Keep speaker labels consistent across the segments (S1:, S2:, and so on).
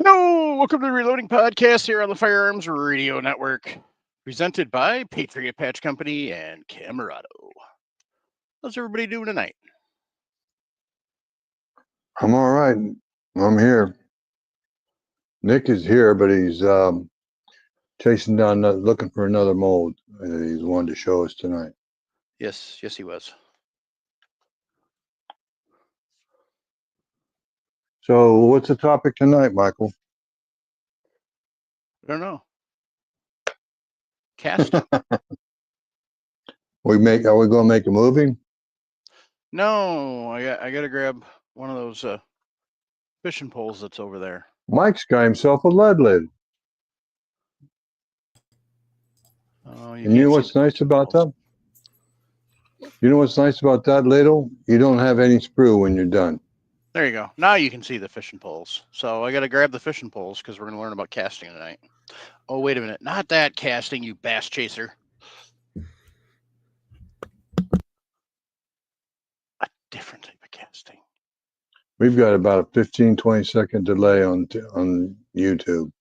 S1: Hello, welcome to the Reloading Podcast here on the Firearms Radio Network, presented by Patriot Patch Company and Camerado. How's everybody doing tonight?
S2: I'm all right. I'm here. Nick is here, but he's chasing down, looking for another mold that he's wanted to show us tonight.
S1: Yes, he was.
S2: So, what's the topic tonight, Michael?
S1: I don't know. Casting.
S2: Are we going to make a movie?
S1: No, I got to grab one of those fishing poles that's over there.
S2: Mike's got himself a lead lid. And you know what's nice about that? You know what's nice about that ladle? You don't have any sprue when you're done.
S1: There you go. Now you can see the fishing poles. So I got to grab the fishing poles because we're going to learn about casting tonight. Oh, wait a minute. Not that casting, you bass chaser. A different type of casting.
S2: We've got about a 15, 20-second delay on YouTube.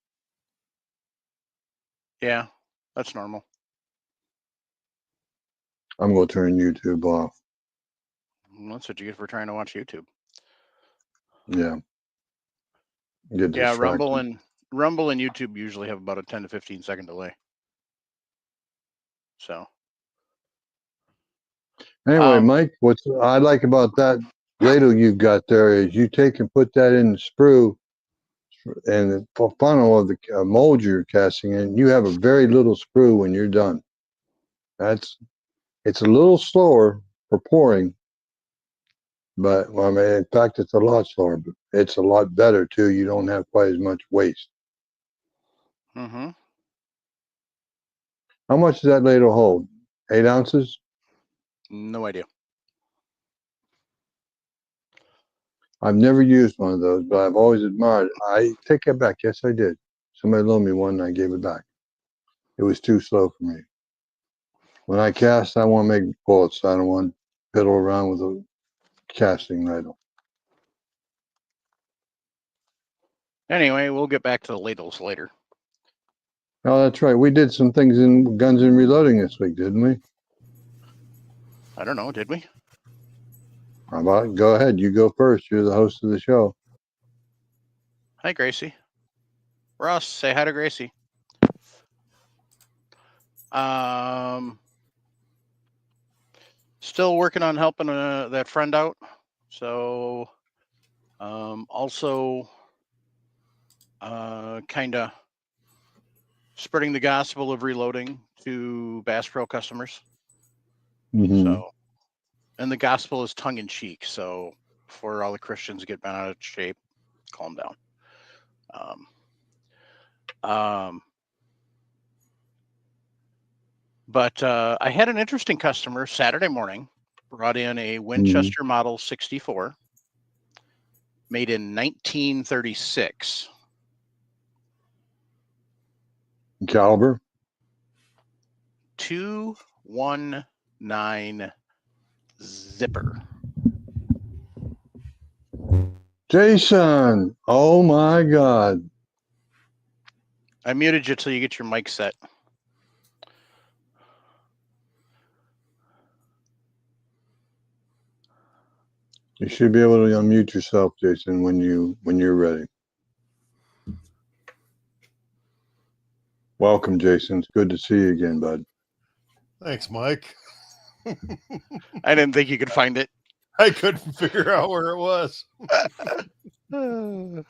S1: Yeah, that's normal.
S2: I'm going to turn YouTube off.
S1: That's what you get for trying to watch YouTube.
S2: Yeah. Get
S1: yeah,
S2: distracted.
S1: Rumble and YouTube usually have about a 10 to 15 second delay. So.
S2: Anyway, Mike, what I like about that ladle you've got there is you take and put that in the sprue and the funnel of the mold you're casting in. You have a very little sprue when you're done. It's a little slower for pouring, but well, I mean, in fact, it's a lot slower, but it's a lot better too. You don't have quite as much waste.
S1: Mm-hmm.
S2: How much does that ladle hold? 8 ounces?
S1: No idea.
S2: I've never used one of those, but I've always admired it. I take it back. Yes, I did. Somebody loaned me one and I gave it back. It was too slow for me. When I cast, I want to make bullets. I don't want to fiddle around with a casting ladle.
S1: Anyway, we'll get back to the ladles later.
S2: Oh, that's right. We did some things in Guns and Reloading this week, didn't we?
S1: I don't know. Did we?
S2: How about it? Go ahead. You go first. You're the host of the show.
S1: Hi, Gracie. Ross, say hi to Gracie. Still working on helping that friend out. So, also, kind of spreading the gospel of reloading to Bass Pro customers.
S2: Mm-hmm.
S1: So, and the gospel is tongue in cheek. So, before all the Christians get bent out of shape, calm down. But I had an interesting customer Saturday morning, brought in a Winchester Model 64, made in 1936.
S2: Caliber?
S1: 219 zipper.
S2: Jason! Oh my God.
S1: I muted you till you get your mic set.
S2: You should be able to unmute yourself, Jason, when you're ready. Welcome, Jason. It's good to see you again, bud.
S3: Thanks, Mike.
S1: I didn't think you could find it.
S3: I couldn't figure out where it was.
S1: God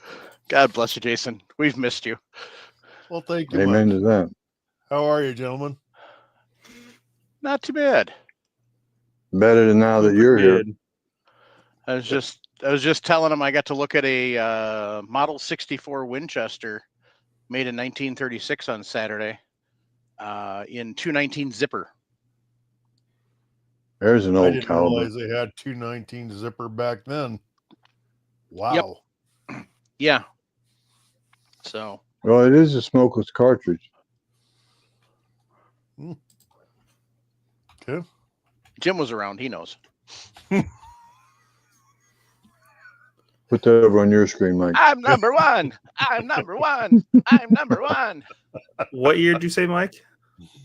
S1: bless you, Jason. We've missed you.
S3: Well, thank you,
S2: Amen
S3: Mike.
S2: to that.
S3: How are you, gentlemen?
S1: Not too bad.
S2: Better than now that you're here.
S1: I was just telling him I got to look at a Model 64 Winchester made in 1936 on Saturday in 219 zipper.
S2: There's an old caliber.
S3: Realize they had 219 zipper back then. Wow.
S1: Yep. Yeah. So.
S2: Well, it is a smokeless cartridge.
S3: Okay.
S1: Jim was around. He knows.
S2: Put that over on your screen, Mike.
S1: I'm number one. I'm number one. I'm number one.
S4: What year did you say, Mike?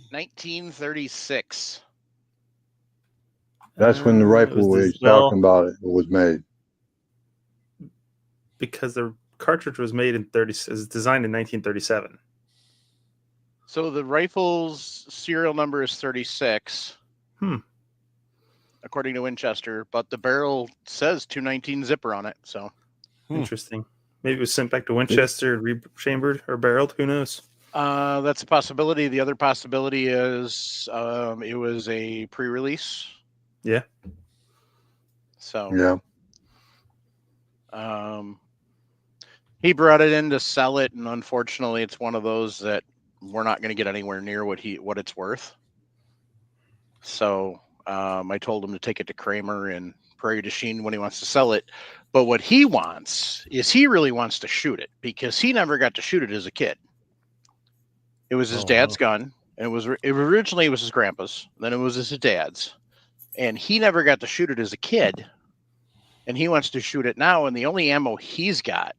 S1: 1936.
S2: That's when the
S4: It
S2: rifle
S4: was
S2: he's talking about it was made.
S4: because the cartridge was made in is designed in 1937.
S1: So the rifle's serial number is 36. According to Winchester, but the barrel says 219 zipper on it. So
S4: Interesting. Maybe it was sent back to Winchester, rechambered or barreled. Who knows?
S1: that's a possibility. The other possibility is it was a pre-release.
S4: Yeah.
S1: So
S2: Yeah.
S1: he brought it in to sell it, and unfortunately, it's one of those that we're not going to get anywhere near what it's worth. So I told him to take it to Kramer and Prairie du Chien when he wants to sell it. But what he wants is he really wants to shoot it because he never got to shoot it as a kid. It was his dad's gun. And originally it was his grandpa's. Then it was his dad's. And he never got to shoot it as a kid. And he wants to shoot it now. And the only ammo he's got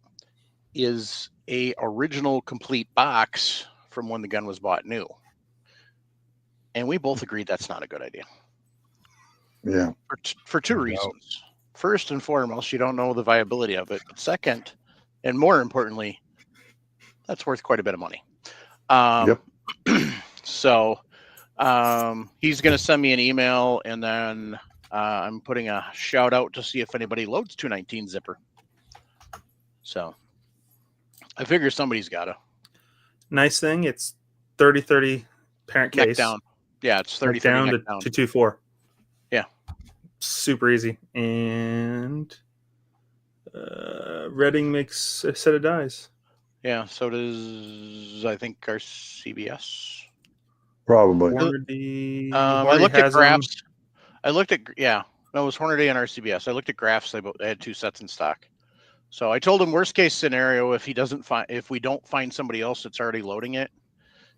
S1: is a original complete box from when the gun was bought new. And we both agreed that's not a good idea.
S2: Yeah.
S1: For two reasons. First and foremost, you don't know the viability of it. But second, and more importantly, that's worth quite a bit of money.
S2: Yep.
S1: So he's going to send me an email, and then I'm putting a shout out to see if anybody loads 219 zipper. So I figure somebody's got to.
S4: Nice thing. It's 30-30 parent
S1: Neck
S4: case.
S1: down. Yeah, it's 30
S4: down
S1: neck
S4: to
S1: down.
S4: 224.
S1: Yeah.
S4: Super easy. And Redding makes a set of dies.
S1: Yeah, so does, I think, our CBS.
S2: Probably.
S1: I looked at graphs. No, it was Hornady and RCBS. I looked at graphs. They had two sets in stock. So I told him worst case scenario, if we don't find somebody else that's already loading it,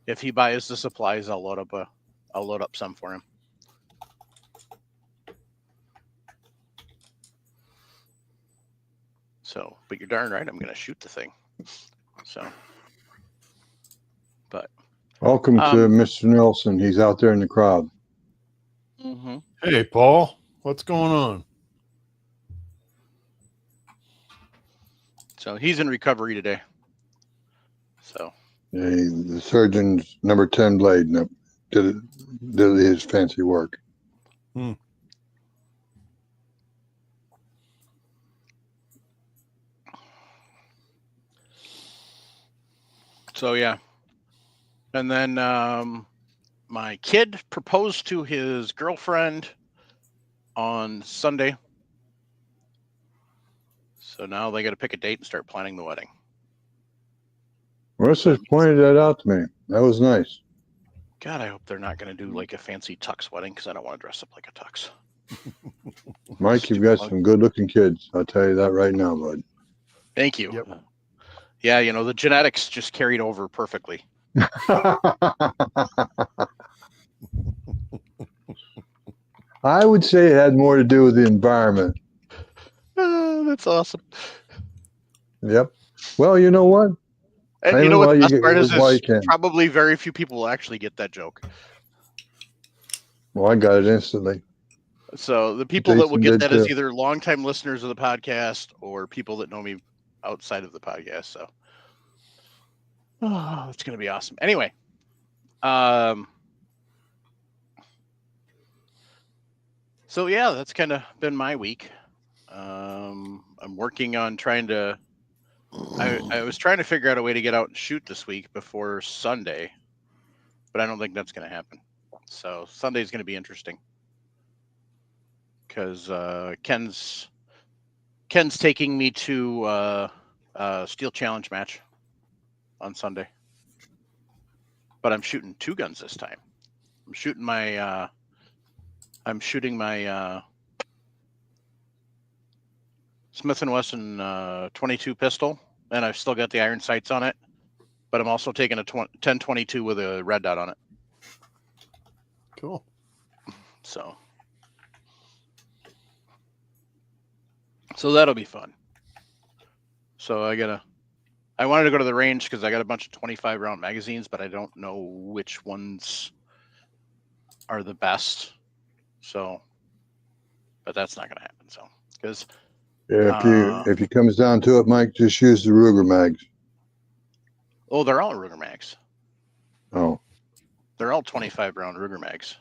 S1: if he buys the supplies, I'll load up some for him. So, but you're darn right, I'm going to shoot the thing. So, but
S2: Welcome to Mr. Nelson. He's out there in the crowd.
S1: Mm-hmm.
S3: Hey, Paul, what's going on?
S1: So he's in recovery today. So
S2: The surgeon's number 10 blade did his fancy work.
S1: So yeah, and then my kid proposed to his girlfriend on Sunday. So now they got to pick a date and start planning the wedding.
S2: Marissa pointed that out to me. That was nice.
S1: God, I hope they're not going to do like a fancy tux wedding because I don't want to dress up like a tux.
S2: Mike, you've got some good-looking kids. I'll tell you that right now, bud.
S1: Thank you.
S3: Yep.
S1: Yeah, the genetics just carried over perfectly.
S2: I would say it had more to do with the environment.
S1: That's awesome.
S2: Yep. Well, you know what?
S1: And you know what the best part is probably very few people will actually get that joke.
S2: Well, I got it instantly.
S1: So the people that will get that is either longtime listeners of the podcast or people that know me outside of the podcast. So it's going to be awesome. Anyway, so yeah, that's kind of been my week. I'm working on trying to. I was trying to figure out a way to get out and shoot this week before Sunday, but I don't think that's going to happen. So Sunday is going to be interesting because Ken's taking me to a Steel Challenge match on Sunday, but I'm shooting two guns this time. I'm shooting my Smith & Wesson 22 pistol, and I've still got the iron sights on it, but I'm also taking a 1022 with a red dot on it.
S3: Cool.
S1: So that'll be fun. So I wanted to go to the range because I got a bunch of 25 round magazines, but I don't know which ones are the best. So, but that's not going to happen. So, because
S2: Yeah, if it comes down to it, Mike, just use the Ruger mags.
S1: they're all Ruger mags.
S2: Oh,
S1: They're all 25 round Ruger mags.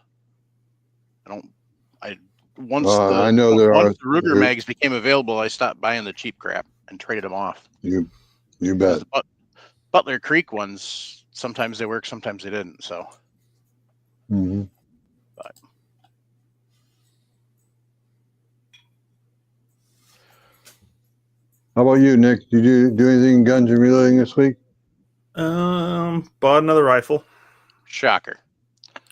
S2: I
S1: Once
S2: know
S1: the
S2: there
S1: Ruger mags became available, I stopped buying the cheap crap and traded them off.
S2: You bet.
S1: The Butler Creek ones, sometimes they work, sometimes they didn't. So,
S2: Mm-hmm.
S1: but
S2: How about you, Nick? Did you do anything in guns and reloading this week?
S4: Bought another rifle.
S1: shocker.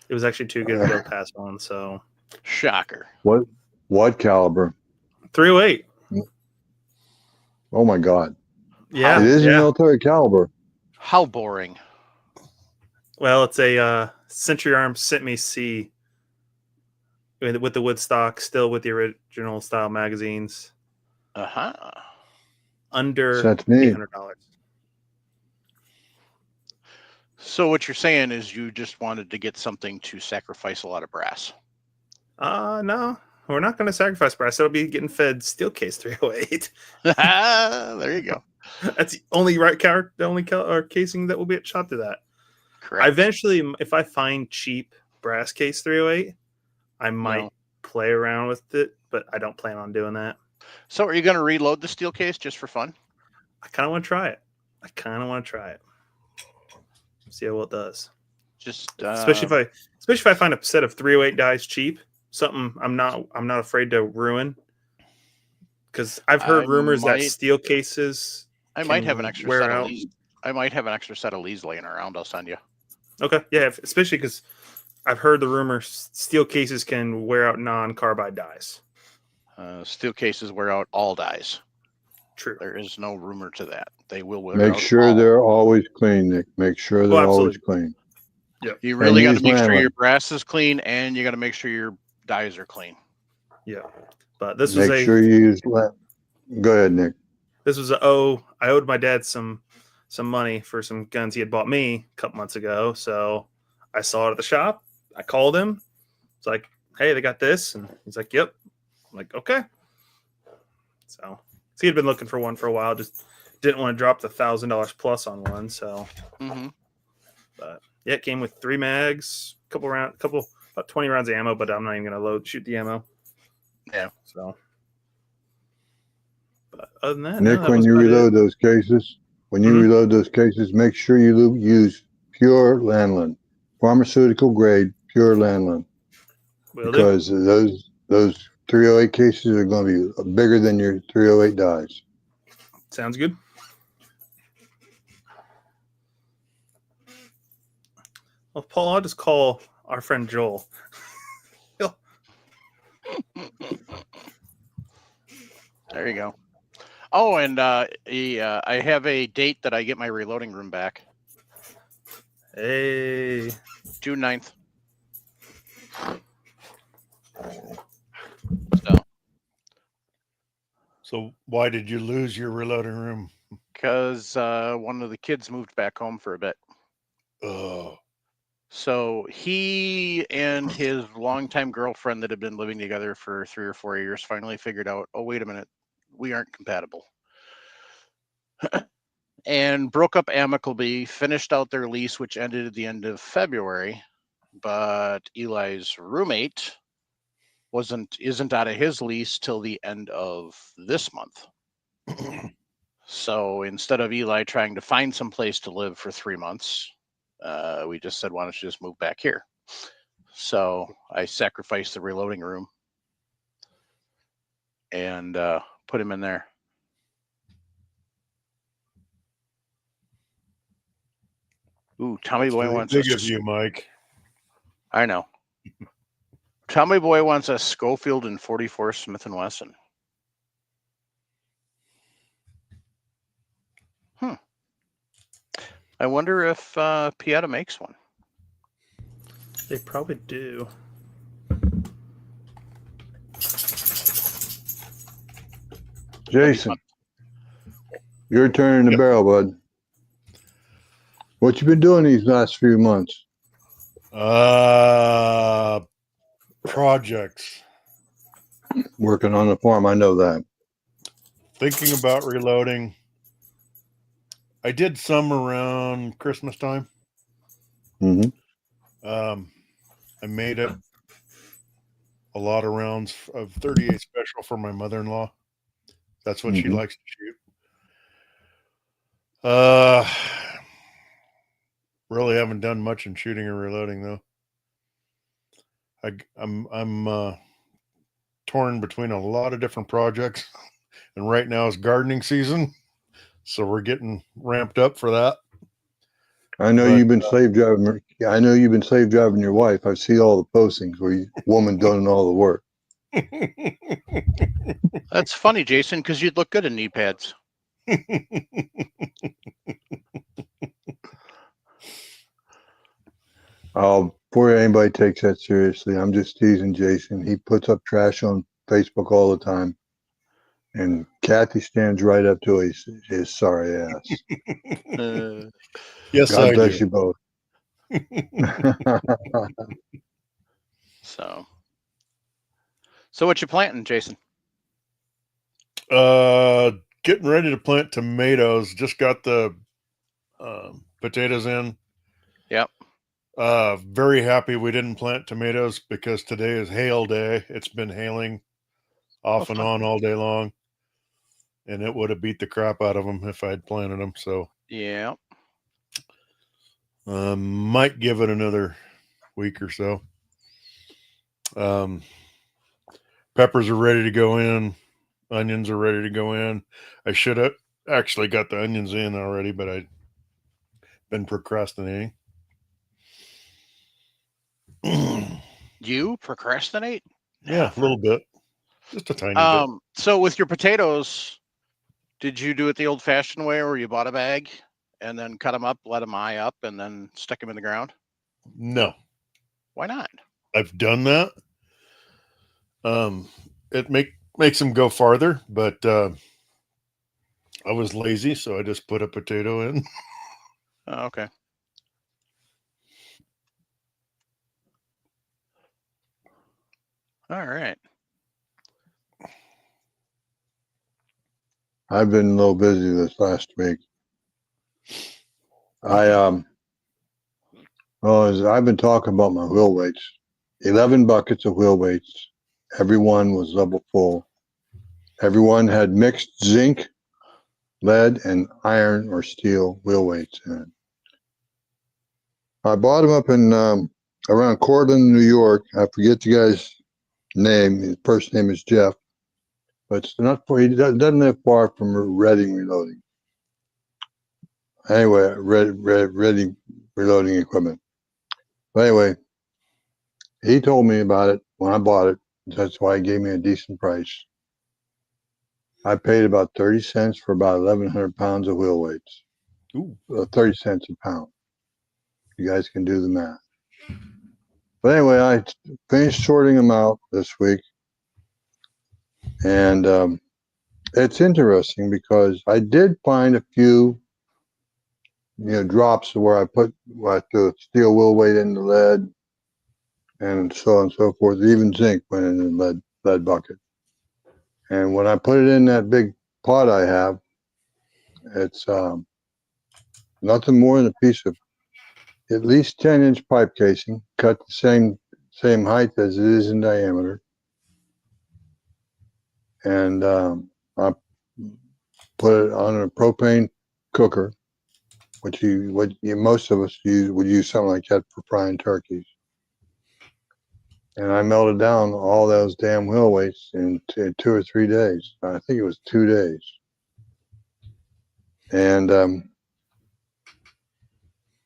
S4: It was actually too good to go past one, so
S1: Shocker.
S2: What caliber?
S4: 308.
S2: Oh my God!
S4: Yeah,
S2: It is a military caliber.
S1: How boring.
S4: Well, it's a Century Arms sent me C with the wood stock, still with the original style magazines. Under
S2: That's me.
S4: $800.
S1: So what you're saying is you just wanted to get something to sacrifice a lot of brass.
S4: No, we're not going to sacrifice brass. It'll be getting fed steel case 308.
S1: There you go.
S4: That's the only casing that will be shot to that.
S1: Correct.
S4: Eventually, if I find cheap brass case 308, I might play around with it, but I don't plan on doing that.
S1: So are you going to reload the steel case just for fun?
S4: I kind of want to try it. See how well it does.
S1: Just
S4: especially if I find a set of 308 dies cheap, something I'm not afraid to ruin. Because I've heard rumors that steel cases.
S1: I might have an extra set of Lees. I might have an extra set of Lees laying around. I'll send you.
S4: Okay, yeah, especially because I've heard the rumors steel cases can wear out non-carbide dies.
S1: Steel cases wear out all dies.
S4: True.
S1: There is no rumor to that. They will wear
S2: Make
S1: out
S2: sure
S1: all.
S2: they're always clean, Nick. Make sure they're always clean.
S4: Yeah.
S1: You really got to make sure your brass is clean, and you got to make sure your dies are clean.
S4: Yeah, but this
S2: was make sure you use. Go ahead, Nick.
S4: This was I owed my dad some money for some guns he had bought me a couple months ago. So I saw it at the shop. I called him. It's like, hey, they got this, and he's like, yep. I'm like, okay. So he had been looking for one for a while, just didn't want to drop the $1,000 plus on one. So, but yeah, it came with 3 mags, about 20 rounds of ammo, but I'm not even going to shoot the ammo.
S1: Yeah.
S4: So, but other than that,
S2: Nick, when you reload those cases, make sure you use pure lanolin, pharmaceutical grade pure lanolin, because those 308 cases are going to be bigger than your 308 dies.
S4: Sounds good. Well, Paul, I'll just call our friend Joel.
S1: There you go. Oh, and I have a date that I get my reloading room back.
S4: Hey.
S1: June 9th.
S3: So why did you lose your reloading room?
S1: Because one of the kids moved back home for a bit.
S3: Oh.
S1: So he and his longtime girlfriend that had been living together for 3 or 4 years finally figured out, oh, wait a minute, we aren't compatible. And broke up amicably, finished out their lease, which ended at the end of February. But Eli's roommate isn't out of his lease till the end of this month. So instead of Eli trying to find some place to live for 3 months, we just said, why don't you just move back here? So I sacrificed the reloading room and put him in there. Ooh, Tommy Boy wants
S3: big of you, Mike.
S1: I know. Tommy Boy wants a Schofield and 44 Smith & Wesson. I wonder if Pieta makes one.
S4: They probably do.
S2: Jason. Your turn in the
S3: Yep.
S2: barrel, bud. What you been doing these last few months?
S3: Projects.
S2: Working on the farm. I know that.
S3: Thinking about reloading. I did some around Christmas time.
S2: Hmm.
S3: I made a lot of rounds of 38 special for my mother-in-law. That's what she
S2: Mhm.
S3: likes to shoot. Really haven't done much in shooting or reloading though. I'm torn between a lot of different projects, and right now is gardening season, so we're getting ramped up for that.
S2: I know
S3: But,
S2: you've been slave driving. I know you've been slave driving your wife. I see all the postings where you woman doing all the work.
S1: That's funny, Jason, because you'd look good in knee pads.
S2: Before anybody takes that seriously, I'm just teasing Jason. He puts up trash on Facebook all the time, and Kathy stands right up to his sorry ass.
S3: Yes,
S2: God
S3: I
S2: bless
S3: do.
S2: you both.
S1: So what you planting, Jason?
S3: Getting ready to plant tomatoes. Just got the potatoes in.
S1: Yep.
S3: Very happy we didn't plant tomatoes because today is hail day. It's been hailing off and
S1: fun.
S3: on all day long, and it would have beat the crap out of them if I'd planted them. So
S1: Yeah.
S3: might give it another week or so. Peppers are ready to go in. Onions are ready to go in. I should have actually got the onions in already, but I've been procrastinating.
S1: You procrastinate?
S3: Yeah, a little bit. Just a tiny bit.
S1: So with your potatoes, did you do it the old-fashioned way, where you bought a bag and then cut them up, let them eye up, and then stick them in the ground?
S3: No,
S1: Why not?
S3: I've done that. It makes them go farther, but I was lazy, so I just put a potato in.
S1: Oh, okay. All right.
S2: I've been a little busy this last week. I've been talking about my wheel weights. 11 buckets of wheel weights. Every one was double full. Every one had mixed zinc, lead, and iron or steel wheel weights in it. I bought them up in around Cortland, New York. I forget the guy's name. His first name is Jeff, but it's not for. He doesn't live far from Reading Reloading. Anyway, Reading Reloading equipment. But anyway, he told me about it when I bought it. That's why he gave me a decent price. I paid about 30 cents for about 1,100 pounds of wheel weights.
S3: Ooh.
S2: 30 cents a pound. You guys can do the math. But anyway, I finished sorting them out this week. And it's interesting because I did find a few, drops where I put the steel wheel weight in the lead and so on and so forth. Even zinc went in the lead bucket. And when I put it in that big pot I have, it's nothing more than a piece of at least 10-inch pipe casing, cut the same height as it is in diameter. And I put it on a propane cooker, which most of us would use something like that for frying turkeys. And I melted down all those damn wheel weights in 2 or 3 days. I think it was 2 days. And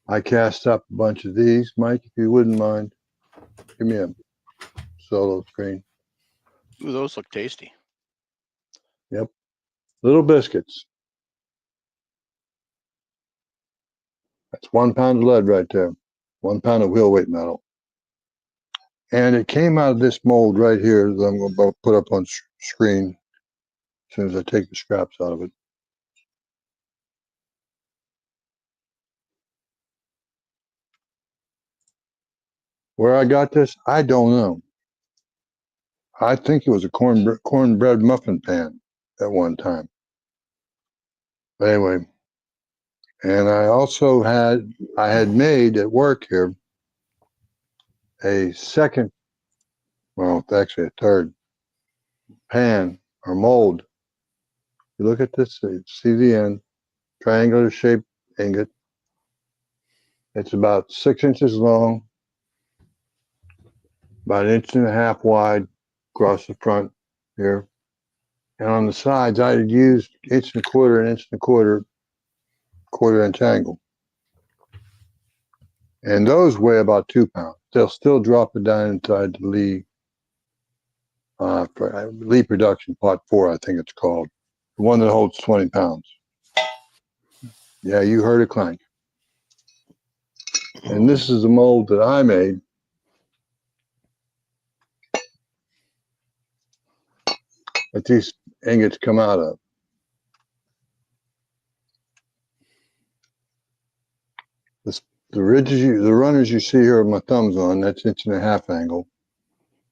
S2: I cast up a bunch of these. Mike, if you wouldn't mind, give me a solo screen.
S1: Ooh, those look tasty.
S2: Yep. Little biscuits. That's 1 pound of lead right there. 1 pound of wheel weight metal. And it came out of this mold right here that I'm going to put up on screen as soon as I take the scraps out of it. Where I got this, I don't know. I think it was a cornbread muffin pan at one time. But anyway, and I also had made at work here a second, well, it's actually a third pan or mold. You look at this, see the end, triangular shaped ingot. It's about 6 inches long, about 1.5 inches wide across the front here. And on the sides, I had used 1.25 inches and 1.25 quarter-inch angle. And those weigh about 2 pounds. They'll still drop it down inside the Lee Production Pot 4, I think it's called. The one that holds 20 pounds. Yeah, you heard it clank. And this is the mold that I made. That these ingots come out of. The ridges, the runners you see here with my thumbs on, that's 1.5 inch angle.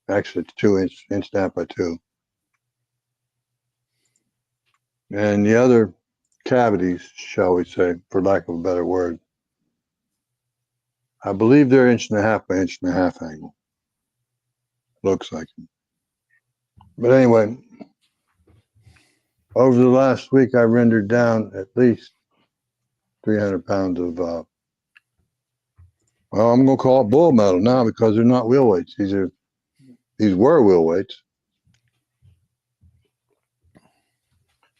S2: Actually, it's 2 inch, 1.5 inches by 2. And the other cavities, shall we say, for lack of a better word, I believe they're 1.5 inches by 1.5 inches angle. Looks like it. But anyway, over the last week, I rendered down at least 300 pounds of, well, I'm going to call it bull metal now because they're not wheel weights. These were wheel weights,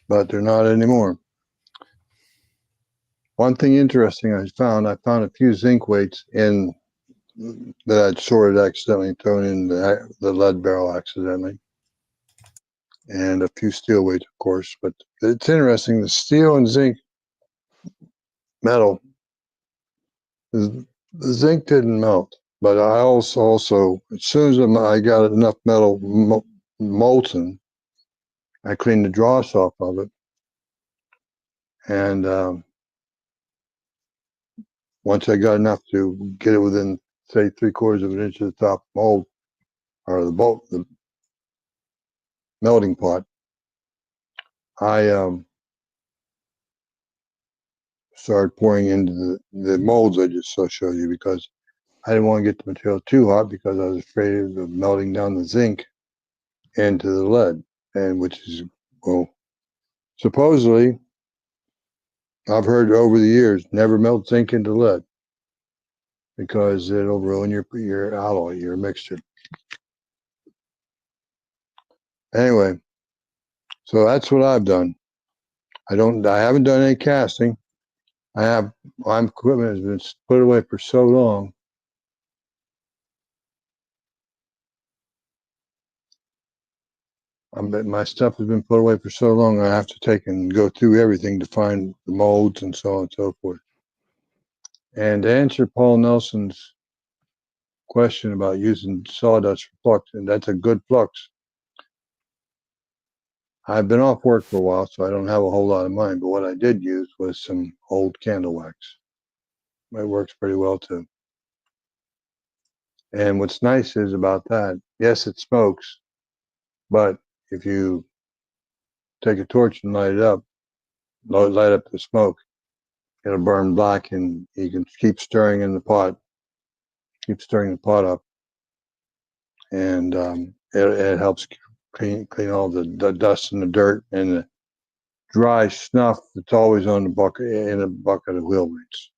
S2: but they're not anymore. One thing interesting I found a few zinc weights in that I'd sorted accidentally, thrown in the lead barrel accidentally, and a few steel weights, of course. But it's interesting, the steel and zinc metal, the zinc didn't melt, but I also as soon as I got enough metal molten, I cleaned the dross off of it, and once I got enough to get it within, say, 3/4 inch of the top mold or the melting pot, I started pouring into the molds I just showed you because I didn't want to get the material too hot because I was afraid of melting down the zinc into the lead, and which is, well, supposedly I've heard over the years, never melt zinc into lead because it'll ruin your alloy, your mixture. Anyway, so that's what I've done. I haven't done any casting. My equipment has been put away for so long. My stuff has been put away for so long, I have to take and go through everything to find the molds and so on and so forth. And to answer Paul Nelson's question about using sawdust for flux, and that's a good flux. I've been off work for a while, so I don't have a whole lot of mine, but what I did use was some old candle wax. It works pretty well too. And what's nice is about that, yes, it smokes, but if you take a torch and light up the smoke, it'll burn black, and you can keep stirring the pot up, and it helps clean all the dust and the dirt and the dry snuff that's always on the bucket, in a bucket of wheel weights.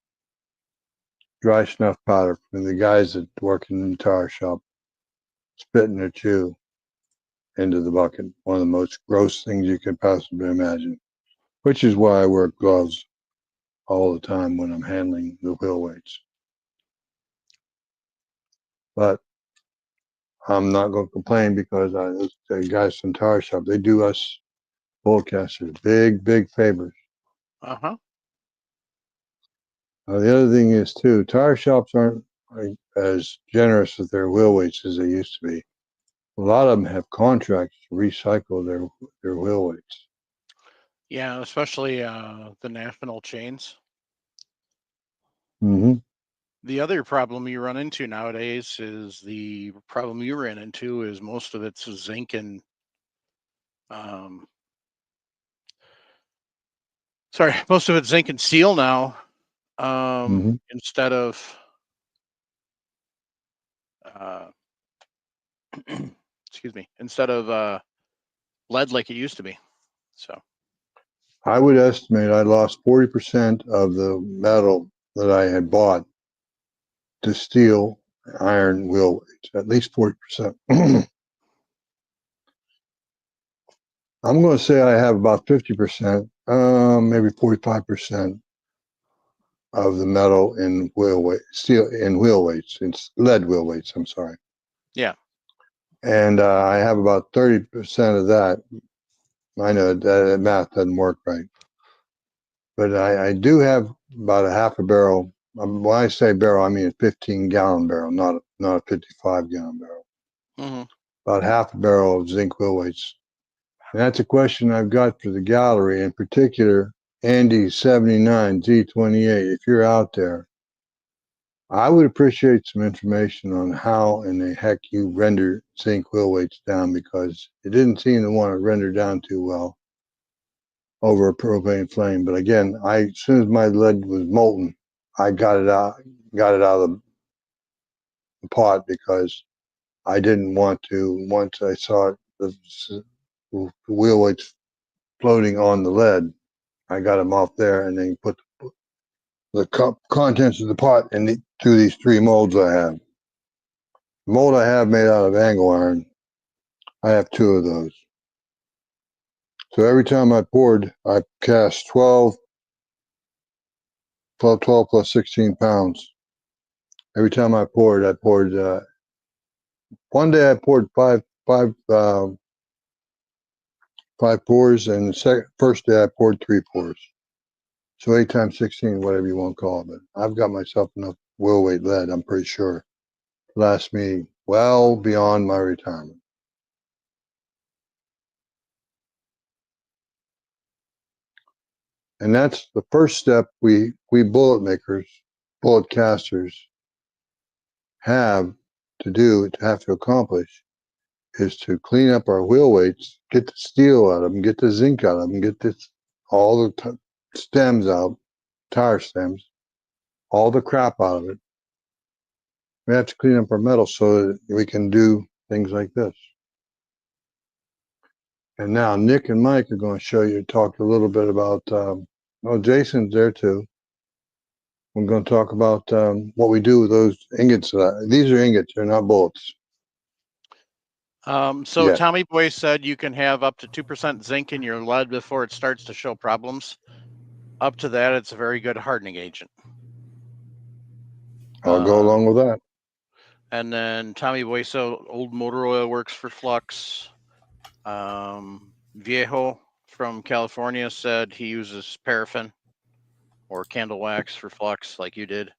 S2: Dry snuff powder from the guys that work in the tire shop, spitting their chew into the bucket. One of the most gross things you can possibly imagine, which is why I wear gloves all the time when I'm handling the wheel weights. But I'm not going to complain because the guys from the tire shop, they do us bullcasters big favors.
S1: Uh-huh.
S2: The other thing is too, tire shops aren't as generous with their wheel weights as they used to be. A lot of them have contracts to recycle their wheel weights.
S1: Yeah, especially the national chains.
S2: Mm-hmm.
S1: The other problem you run into nowadays is the problem you ran into is most of it's zinc and most of it's zinc and steel now, instead of excuse me, instead of lead like it used to be. So
S2: I would estimate I lost 40% of the metal that I had bought to steel, iron wheel weights, at least 40%. I'm going to say I have about 50%, maybe 45% of the metal in wheel weight, steel in wheel weights, it's lead wheel weights. I'm sorry.
S1: yeah.
S2: And I have about 30% of that. I know that math doesn't work right, but I do have about a half a barrel. When I say barrel, I mean a 15-gallon barrel, not a 55-gallon barrel.
S1: Mm-hmm.
S2: About half a barrel of zinc wheel weights. And that's a question I've got for the gallery, in particular, Andy79 Z28. If you're out there, I would appreciate some information on how in the heck you render zinc wheel weights down, because it didn't seem to want to render down too well over a propane flame. But again, as soon as my lead was molten, I got it out of the pot, because I didn't want to, once I saw the wheel weights floating on the lead, I got them off there and then put the contents of the pot through these 3 molds I have. The mold I have made out of angle iron, I have 2 of those. So every time I poured, I cast 12 plus 16 pounds. Every time I poured, one day I poured five pours, and the first day I poured 3 pours. So 8 times 16, whatever you want to call it. But I've got myself enough wheel weight lead, I'm pretty sure, to last me well beyond my retirement. And that's the first step we bullet makers, bullet casters have to accomplish, is to clean up our wheel weights, get the steel out of them, get the zinc out of them, get all the stems out, tire stems, all the crap out of it. We have to clean up our metal so that we can do things like this. And now Nick and Mike are going to talk a little bit about, Jason's there too. We're going to talk about what we do with those ingots. These are ingots, they're not bullets.
S1: So Tommy Boy said you can have up to 2% zinc in your lead before it starts to show problems. Up to that, it's a very good hardening agent.
S2: I'll go along with that.
S1: And then Tommy Boy said old motor oil works for flux. Viejo from California said he uses paraffin or candle wax for flux like you did.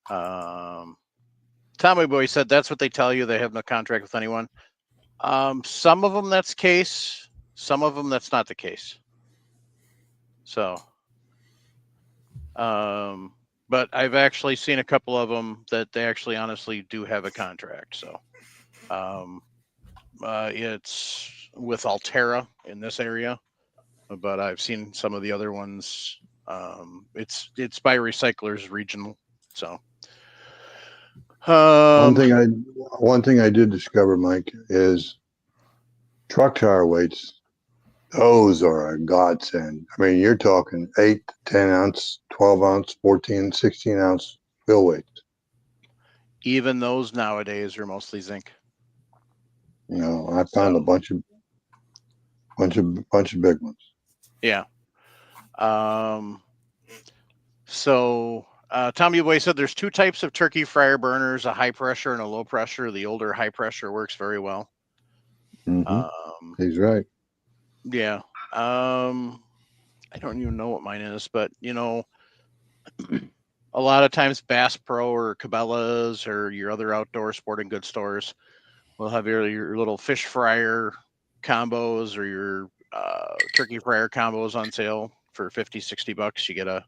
S1: Tommy Boy said that's what they tell you. They have no contract with anyone. Some of them that's case. Some of them that's not the case. So, but I've actually seen a couple of them that they actually honestly do have a contract. So, it's with Altera in this area, but I've seen some of the other ones. It's by recyclers regional. So,
S2: one thing I did discover, Mike, is truck tire weights. Those are a godsend. I mean, you're talking 8 to 10 ounce, 12 ounce, 14, 16 ounce wheel weights.
S1: Even those nowadays are mostly zinc.
S2: You know, I found a bunch of big ones.
S1: Yeah. So Tommy Boy said there's 2 types of turkey fryer burners, a high pressure and a low pressure. The older high pressure works very well.
S2: He's right.
S1: Yeah. I don't even know what mine is, but you know, a lot of times Bass Pro or Cabela's or your other outdoor sporting goods stores will have your little fish fryer combos or your turkey fryer combos on sale for $50-$60. You get a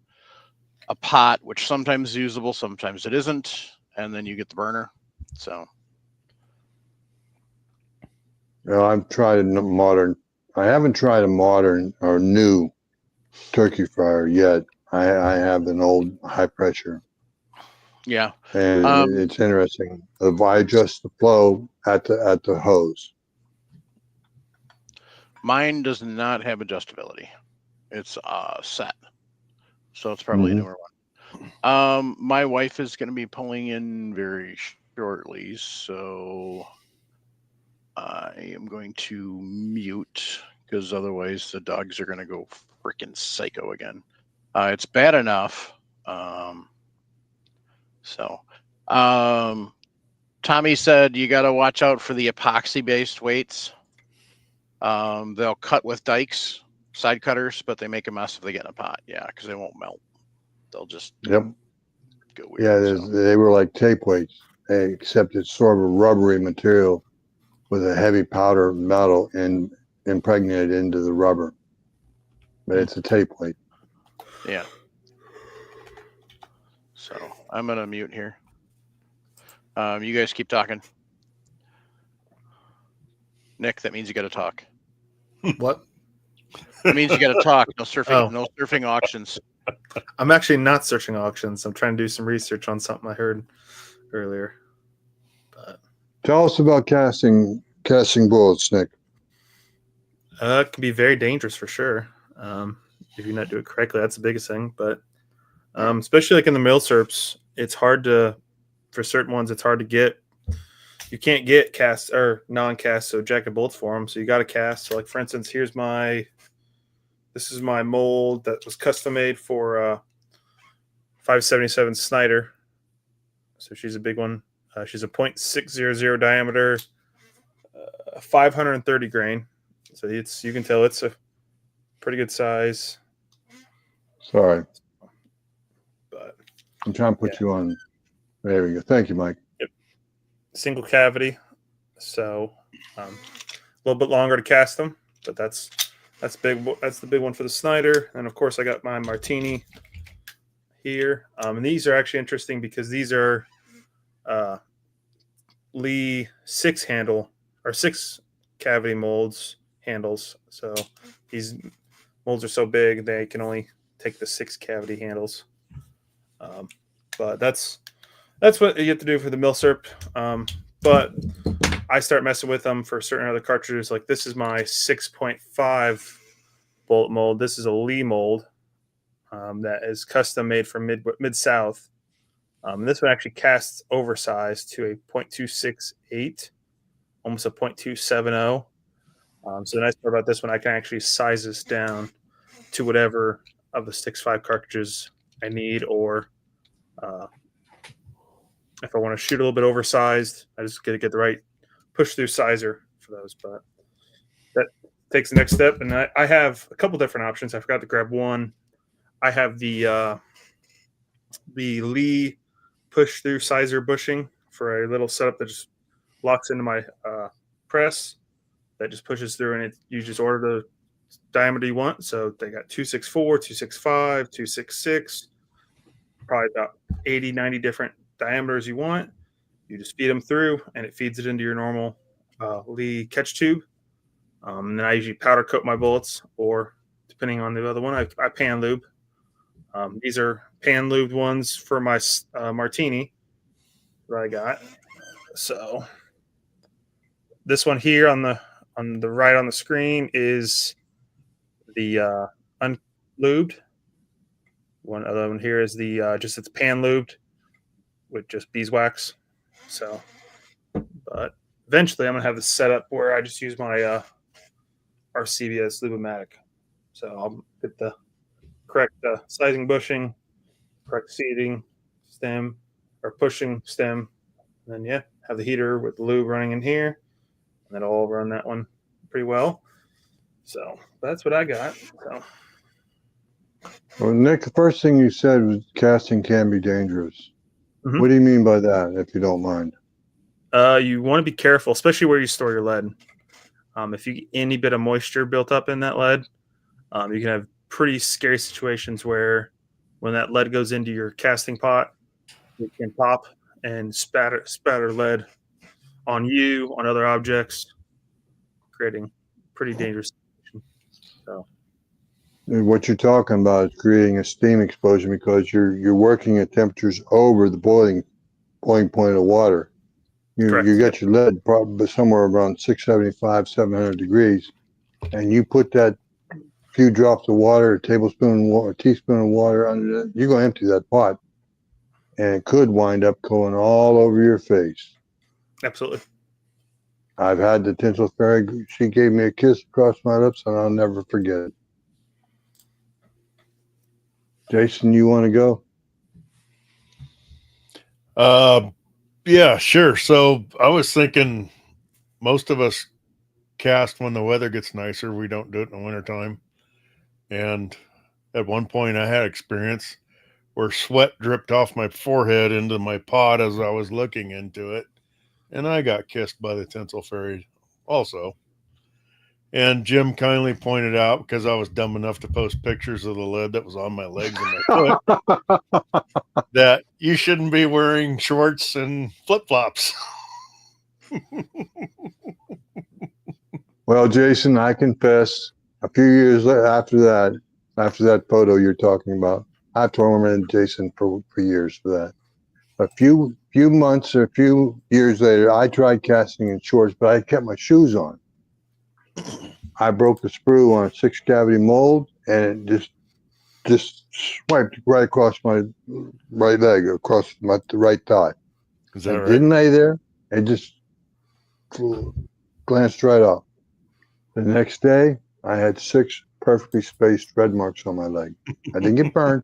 S1: a pot, which sometimes is usable, sometimes it isn't, and then you get the burner. So
S2: I've tried a modern. I haven't tried a modern or new turkey fryer yet. I have an old high pressure,
S1: yeah,
S2: and it's interesting. If I adjust the flow at the hose,
S1: mine does not have adjustability. It's set, so it's probably a newer one. My wife is going to be pulling in very shortly, so I am going to mute because otherwise the dogs are going to go freaking psycho again. It's bad enough. Tommy said you got to watch out for the epoxy-based weights. They'll cut with dikes, side cutters, but they make a mess if they get in a pot. Yeah, because they won't melt. They'll just
S2: yep,
S1: go weird.
S2: They were like tape weights, except it's sort of a rubbery material with a heavy powder metal and impregnated into the rubber. But it's a tape weight.
S1: Yeah. So I'm gonna mute here. You guys keep talking. Nick, that means you got to talk.
S4: What?
S1: It means you got to talk. No surfing.
S4: Oh.
S1: No surfing auctions.
S4: I'm actually not searching auctions. I'm trying to do some research on something I heard earlier. But
S2: Tell us about casting bullets, Nick.
S4: it can be very dangerous for sure. If you not do it correctly, that's the biggest thing. But especially like in the milsurps, it's hard for certain ones. It's hard to get. You can't get cast or non-cast, so jacket bolts for them. So you got to cast. So like for instance, this is my mold that was custom made for 577 Snyder. So she's a big one. She's a 0.600 diameter, 530 grain. So you can tell it's a pretty good size.
S2: Sorry.
S4: But
S2: I'm trying to put you on. There we go. Thank you, Mike.
S4: Yep. Single cavity. So a little bit longer to cast them, but that's big. That's the big one for the Snyder. And of course I got my Martini here. And these are actually interesting because these are Lee 6 cavity handles. So these molds are so big they can only take the 6 cavity handles. But that's what you have to do for the milsurp. But I start messing with them for certain other cartridges. Like this is my 6.5 bullet mold. This is a Lee mold that is custom made for Mid-South. This one actually casts oversized to a 0.268, almost a 0.270. So the nice part about this one, I can actually size this down to whatever of the 6.5 cartridges I need, or if I want to shoot a little bit oversized, I just got to get the right push-through sizer for those. But that takes the next step, and I have a couple different options. I forgot to grab one. I have the Lee push-through sizer bushing for a little setup that just locks into my press that just pushes through, and you just order the diameter you want. So they got 264, 265, 266, probably about 80, 90 different diameters you want. You just feed them through, and it feeds it into your normal Lee catch tube. And then I usually powder coat my bullets, or depending on the other one, I pan lube. These are pan lubed ones for my Martini that I got. So this one here on the right on the screen is the unlubed. One other one here is the just it's pan lubed with just beeswax. So, but eventually I'm gonna have this set up where I just use my RCBS Lubomatic. So I'll get the correct sizing bushing, correct seating, stem, or pushing stem, and then have the heater with the lube running in here, and then I'll run that one pretty well. So that's what I got. So.
S2: Well, Nick, the first thing you said was casting can be dangerous.
S4: Mm-hmm.
S2: What do you mean by that, if you don't mind?
S4: You want to be careful, especially where you store your lead. If you get any bit of moisture built up in that lead, you can have pretty scary situations where when that lead goes into your casting pot, it can pop and spatter lead on you, on other objects, creating pretty dangerous situation. So
S2: And what you're talking about is creating a steam explosion because you're working at temperatures over the boiling point of water.
S4: correct.
S2: You
S4: Yep.
S2: got your lead probably somewhere around 675, 700 degrees, and you put that few drops of water, a tablespoon or a teaspoon of water under it, you're going to empty that pot, and it could wind up going all over your face.
S4: Absolutely.
S2: I've had the tinsel fairy. She gave me a kiss across my lips, and I'll never forget it. Jason, you want to go?
S3: Yeah, sure. So I was thinking most of us cast when the weather gets nicer. We don't do it in the wintertime. And at one point I had experience where sweat dripped off my forehead into my pot as I was looking into it. And I got kissed by the tinsel fairy also. And Jim kindly pointed out, because I was dumb enough to post pictures of the lead that was on my legs and my foot, that you shouldn't be wearing shorts and flip-flops.
S2: Well, Jason, I confess, a few years after that photo you're talking about, I've tormented Jason for years for that. A few months or a few years later, I tried casting in shorts, but I kept my shoes on. I broke the sprue on a 6-cavity mold, and it just swiped right across my right leg, across my right thigh.
S3: Is that
S2: It
S3: right?
S2: didn't lay there. It just glanced right off. The next day, I had 6 perfectly spaced red marks on my leg. I didn't get burned,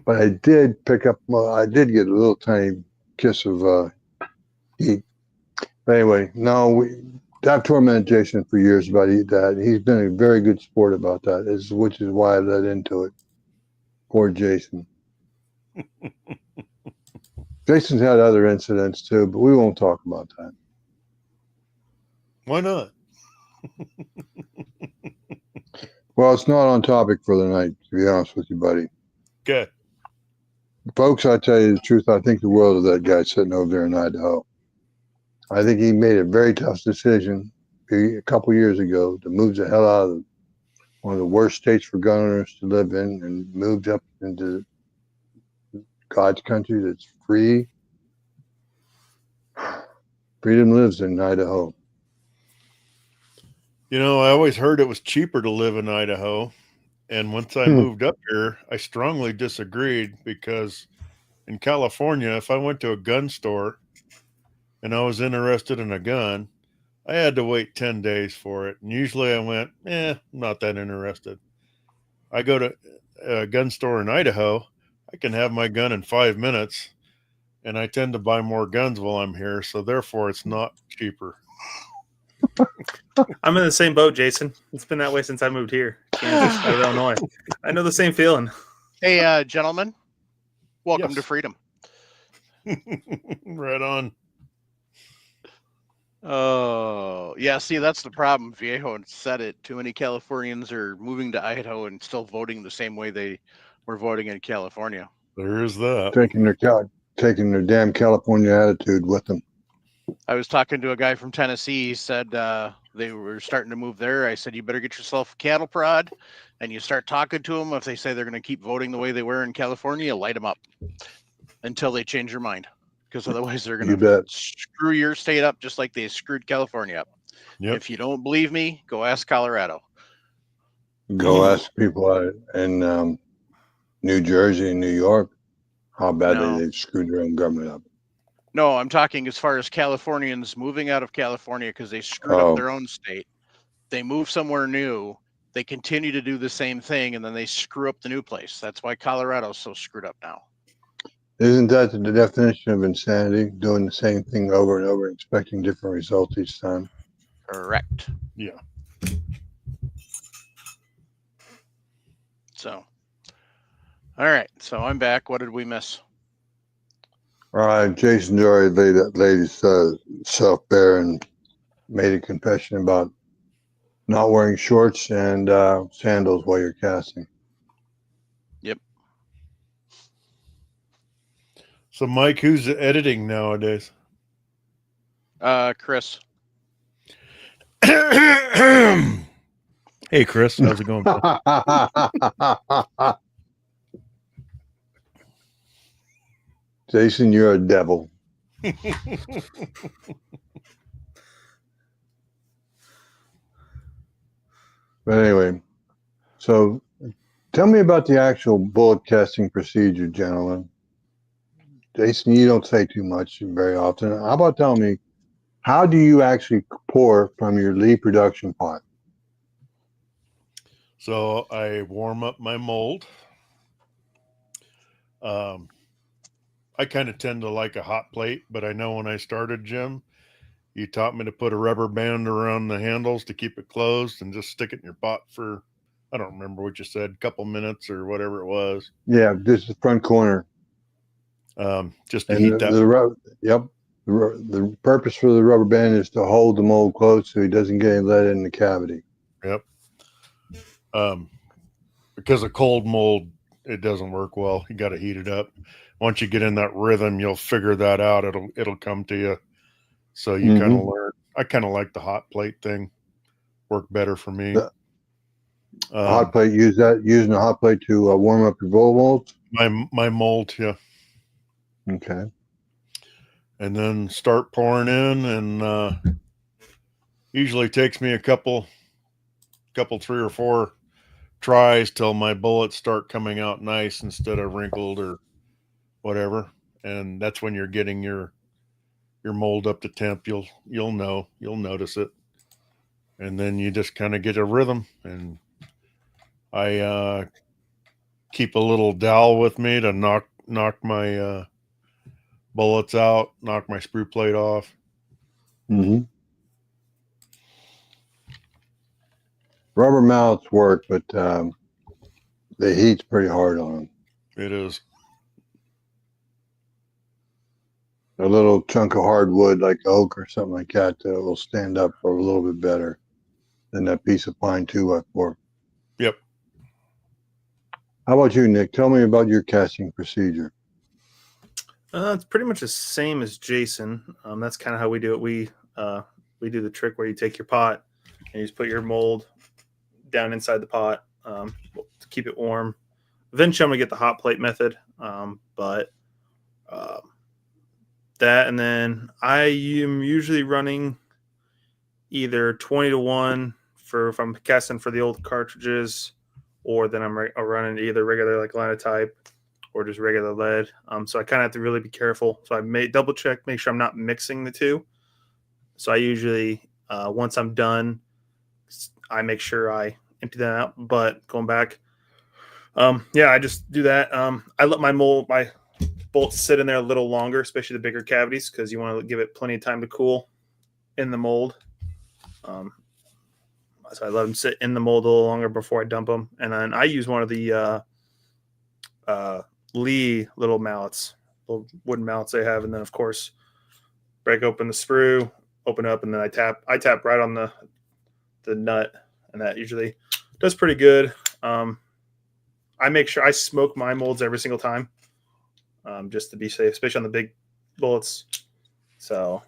S2: but I did pick up. Well, I did get a little tiny kiss of heat. But anyway, no, I've tormented Jason for years about that. He's been a very good sport about that, which is why I led into it. Poor Jason. Jason's had other incidents too, but we won't talk about that.
S3: Why not?
S2: Well, it's not on topic for the night, to be honest with you, buddy.
S3: Okay.
S2: Folks, I tell you the truth, I think the world of that guy sitting over there in Idaho. I think he made a very tough decision a couple years ago to move the hell out of one of the worst states for gun owners to live in and moved up into God's country that's free. Freedom lives in Idaho.
S3: You know, I always heard it was cheaper to live in Idaho. And once I moved up here, I strongly disagreed, because in California, if I went to a gun store and I was interested in a gun, I had to wait 10 days for it. And usually I went, I'm not that interested. I go to a gun store in Idaho, I can have my gun in 5 minutes, and I tend to buy more guns while I'm here. So therefore, it's not cheaper.
S4: I'm in the same boat, Jason. It's been that way since I moved here, Kansas, out of Illinois. I know the same feeling.
S1: Hey, gentlemen, welcome
S3: Yes.
S1: to freedom.
S3: Right on.
S1: Oh, yeah. See, that's the problem. Viejo said it. Too many Californians are moving to Idaho and still voting the same way they were voting in California.
S3: There is that.
S2: Taking their damn California attitude with them.
S1: I was talking to a guy from Tennessee. He said they were starting to move there. I said, you better get yourself a cattle prod, and you start talking to them. If they say they're going to keep voting the way they were in California, light them up until they change their mind, because otherwise they're going to screw your state up just like they screwed California up.
S3: Yep.
S1: If you don't believe me, go ask Colorado.
S2: Go ask people in New Jersey and New York how badly they've screwed their own government up.
S1: No, I'm talking as far as Californians moving out of California because they screwed up their own state. They move somewhere new. They continue to do the same thing, and then they screw up the new place. That's why Colorado's so screwed up now.
S2: Isn't that the definition of insanity? Doing the same thing over and over, expecting different results each time?
S1: Correct.
S3: Yeah.
S1: So, all right. So I'm back. What did we miss?
S2: All right, Jason Dory laid himself bare and made a confession about not wearing shorts and sandals while you're casting.
S1: Yep.
S3: So, Mike, who's editing nowadays?
S1: Chris.
S3: Hey, Chris, how's it going?
S2: Jason, you're a devil. But anyway, so tell me about the actual bullet casting procedure, gentlemen. Jason, you don't say too much very often. How about telling me, how do you actually pour from your Lee production pot?
S3: So I warm up my mold. I kind of tend to like a hot plate, but I know when I started, Jim, you taught me to put a rubber band around the handles to keep it closed and just stick it in your pot for, I don't remember what you said, a couple minutes or whatever it was.
S2: Yeah, this is the front corner.
S3: Just to
S2: And
S3: heat that.
S2: the purpose for the rubber band is to hold the mold closed so he doesn't get let in the cavity.
S3: Yep. Because a cold mold, it doesn't work well. You got to heat it up. Once you get in that rhythm, you'll figure that out. It'll come to you. So you kind of learn. I kind of like the hot plate thing. Worked better for me.
S2: Hot plate, using a hot plate to warm up your bowl molds?
S3: My mold, yeah.
S2: Okay.
S3: And then start pouring in, and usually takes me a couple 3 or 4 tries till my bullets start coming out nice instead of wrinkled or whatever. And that's when you're getting your mold up to temp. You'll notice it. And then you just kind of get a rhythm. And I keep a little dowel with me to knock my bullets out, knock my sprue plate off.
S2: Mm-hmm. Rubber mallets work, but the heat's pretty hard on them.
S3: It is.
S2: A little chunk of hardwood like oak or something like that will stand up a little bit better than that piece of pine 2x4.
S3: Yep.
S2: How about you, Nick? Tell me about your casting procedure.
S4: It's pretty much the same as Jason. That's kind of how we do it. We do the trick where you take your pot and you just put your mold down inside the pot to keep it warm. Eventually, I'm gonna get the hot plate method, but that, and then I am usually running either 20-1 for if I'm casting for the old cartridges, or then I'm running either regular like linotype or just regular lead. So I kind of have to really be careful. So I may double check, make sure I'm not mixing the two. So I usually, once I'm done, I make sure I empty that out. But going back, I just do that. I let my bolts sit in there a little longer, especially the bigger cavities, because you want to give it plenty of time to cool in the mold. So I let them sit in the mold a little longer before I dump them. And then I use one of the Lee little mallets, little wooden mallets they have. And then, of course, break open the sprue, open up, and then I tap right on the nut. And that usually does pretty good. I make sure I smoke my molds every single time, just to be safe, especially on the big bullets. So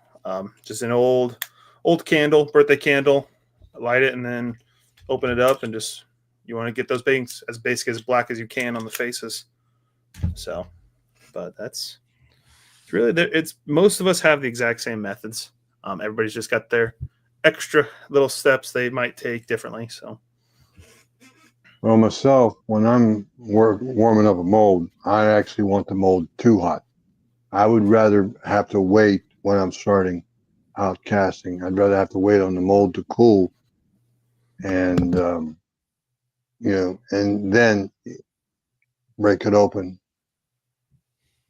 S4: just an old birthday candle, light it, and then open it up, and just you want to get those things as basic as black as you can on the faces. So, but that's really it's most of us have the exact same methods. Everybody's just got their extra little steps they might take differently. So.
S2: Well, myself, when I'm warming up a mold, I actually want the mold too hot. I would rather have to wait when I'm starting out casting. I'd rather have to wait on the mold to cool, and and then break it open,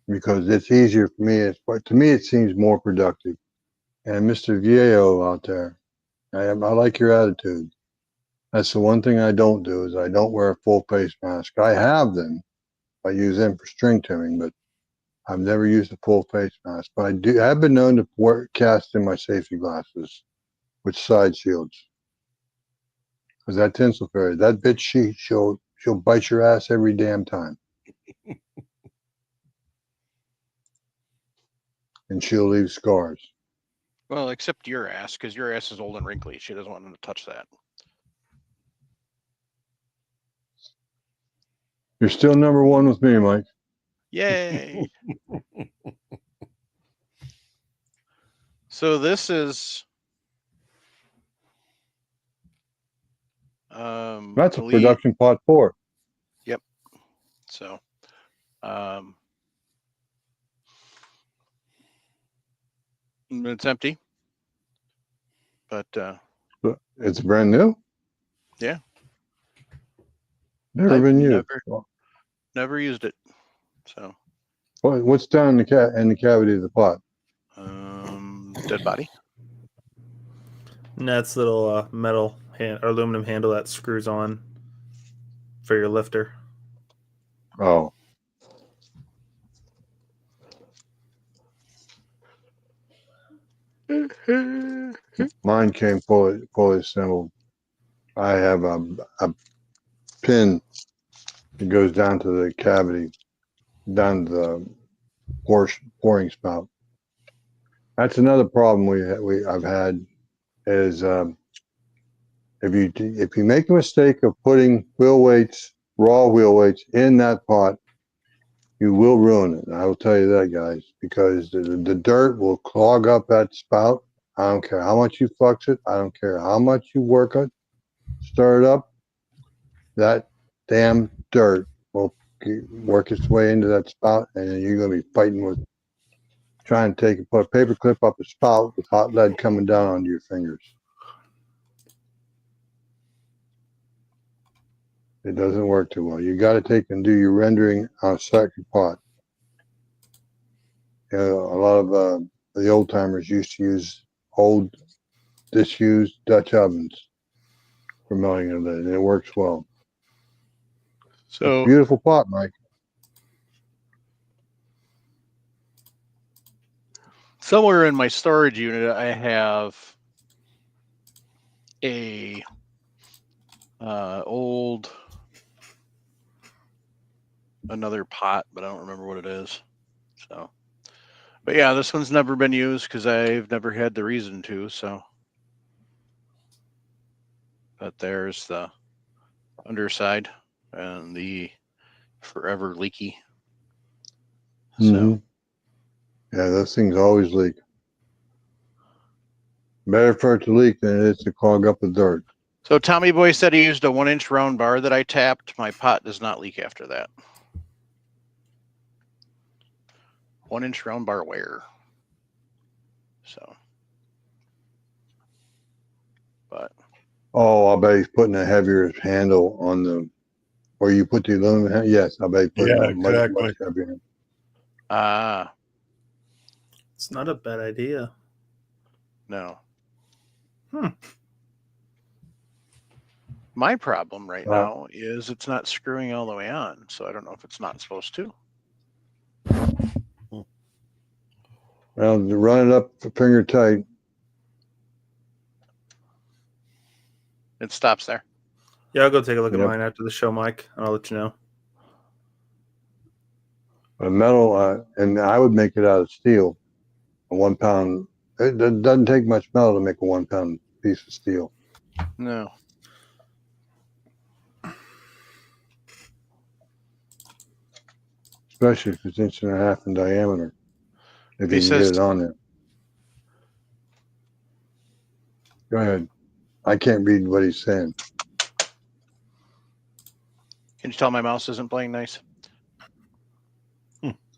S2: because it's easier for me. To me, it seems more productive. And Mr. Viejo out there, I like your attitude. That's the one thing I don't do, is I don't wear a full face mask. I have them. I use them for string trimming, but I've never used a full face mask. But I've been known to cast in my safety glasses with side shields. Because that tinsel fairy, that bitch, she'll bite your ass every damn time. and she'll leave scars.
S1: Well, except your ass, because your ass is old and wrinkly. She doesn't want him to touch that.
S2: You're still number one with me, Mike.
S1: Yay! So this is
S2: That's a
S1: believe-
S2: production pot 4.
S1: So it's empty. But
S2: It's brand new.
S1: Yeah.
S2: Never
S1: I've
S2: been used.
S1: never used it. So
S2: What's down in the cavity of the pot?
S1: dead body.
S4: And that's a little metal or aluminum handle that screws on for your lifter.
S2: Oh. Mine came fully assembled. I have a pin that goes down to the cavity, down to the pouring spout. That's another problem I've had is if you make a mistake of putting raw wheel weights in that pot, you will ruin it. And I will tell you that, guys, because the dirt will clog up that spout. I don't care how much you flux it. I don't care how much you work it, stir it up. That damn dirt will work its way into that spout, and you're going to be fighting with trying to put a paper clip up a spout with hot lead coming down onto your fingers. It doesn't work too well. You got to take and do your rendering on a second pot. You know, a lot of the old timers used to use old disused Dutch ovens for melting of lead, and it works well.
S1: So
S2: Beautiful pot, Mike.
S1: somewhere in my storage unit, I have a another pot, but I don't remember what it is. So, but yeah, this one's never been used because I've never had the reason to. So, but there's the underside and the forever leaky. So,
S2: Mm-hmm. Yeah, those things always leak. Better for it to leak than it is to clog up with dirt.
S1: so Tommy Boy said he used a 1-inch round bar that I tapped. My pot does not leak after that. 1-inch round bar wear. So, but
S2: Oh, I bet he's putting a heavier handle on the, or you put the aluminum handle. Yes, I bet he put a much heavier.
S4: It's not a bad idea.
S1: No.
S4: Hmm.
S1: My problem right now is it's not screwing all the way on, so I don't know if it's not supposed to.
S2: Well, run it up finger tight.
S1: It stops there.
S4: Yeah, I'll go take a look at
S2: Yep.
S4: mine after the show, Mike, and I'll let you know.
S2: A metal, and I would make it out of steel. A 1 pound. It doesn't take much metal to make a 1 pound piece of steel.
S1: No.
S2: Especially if it's 1.5 inches in diameter. If
S1: He
S2: you can
S1: says-
S2: get it on there. Go ahead. I can't read what he's saying.
S1: Can you tell my mouse isn't playing nice?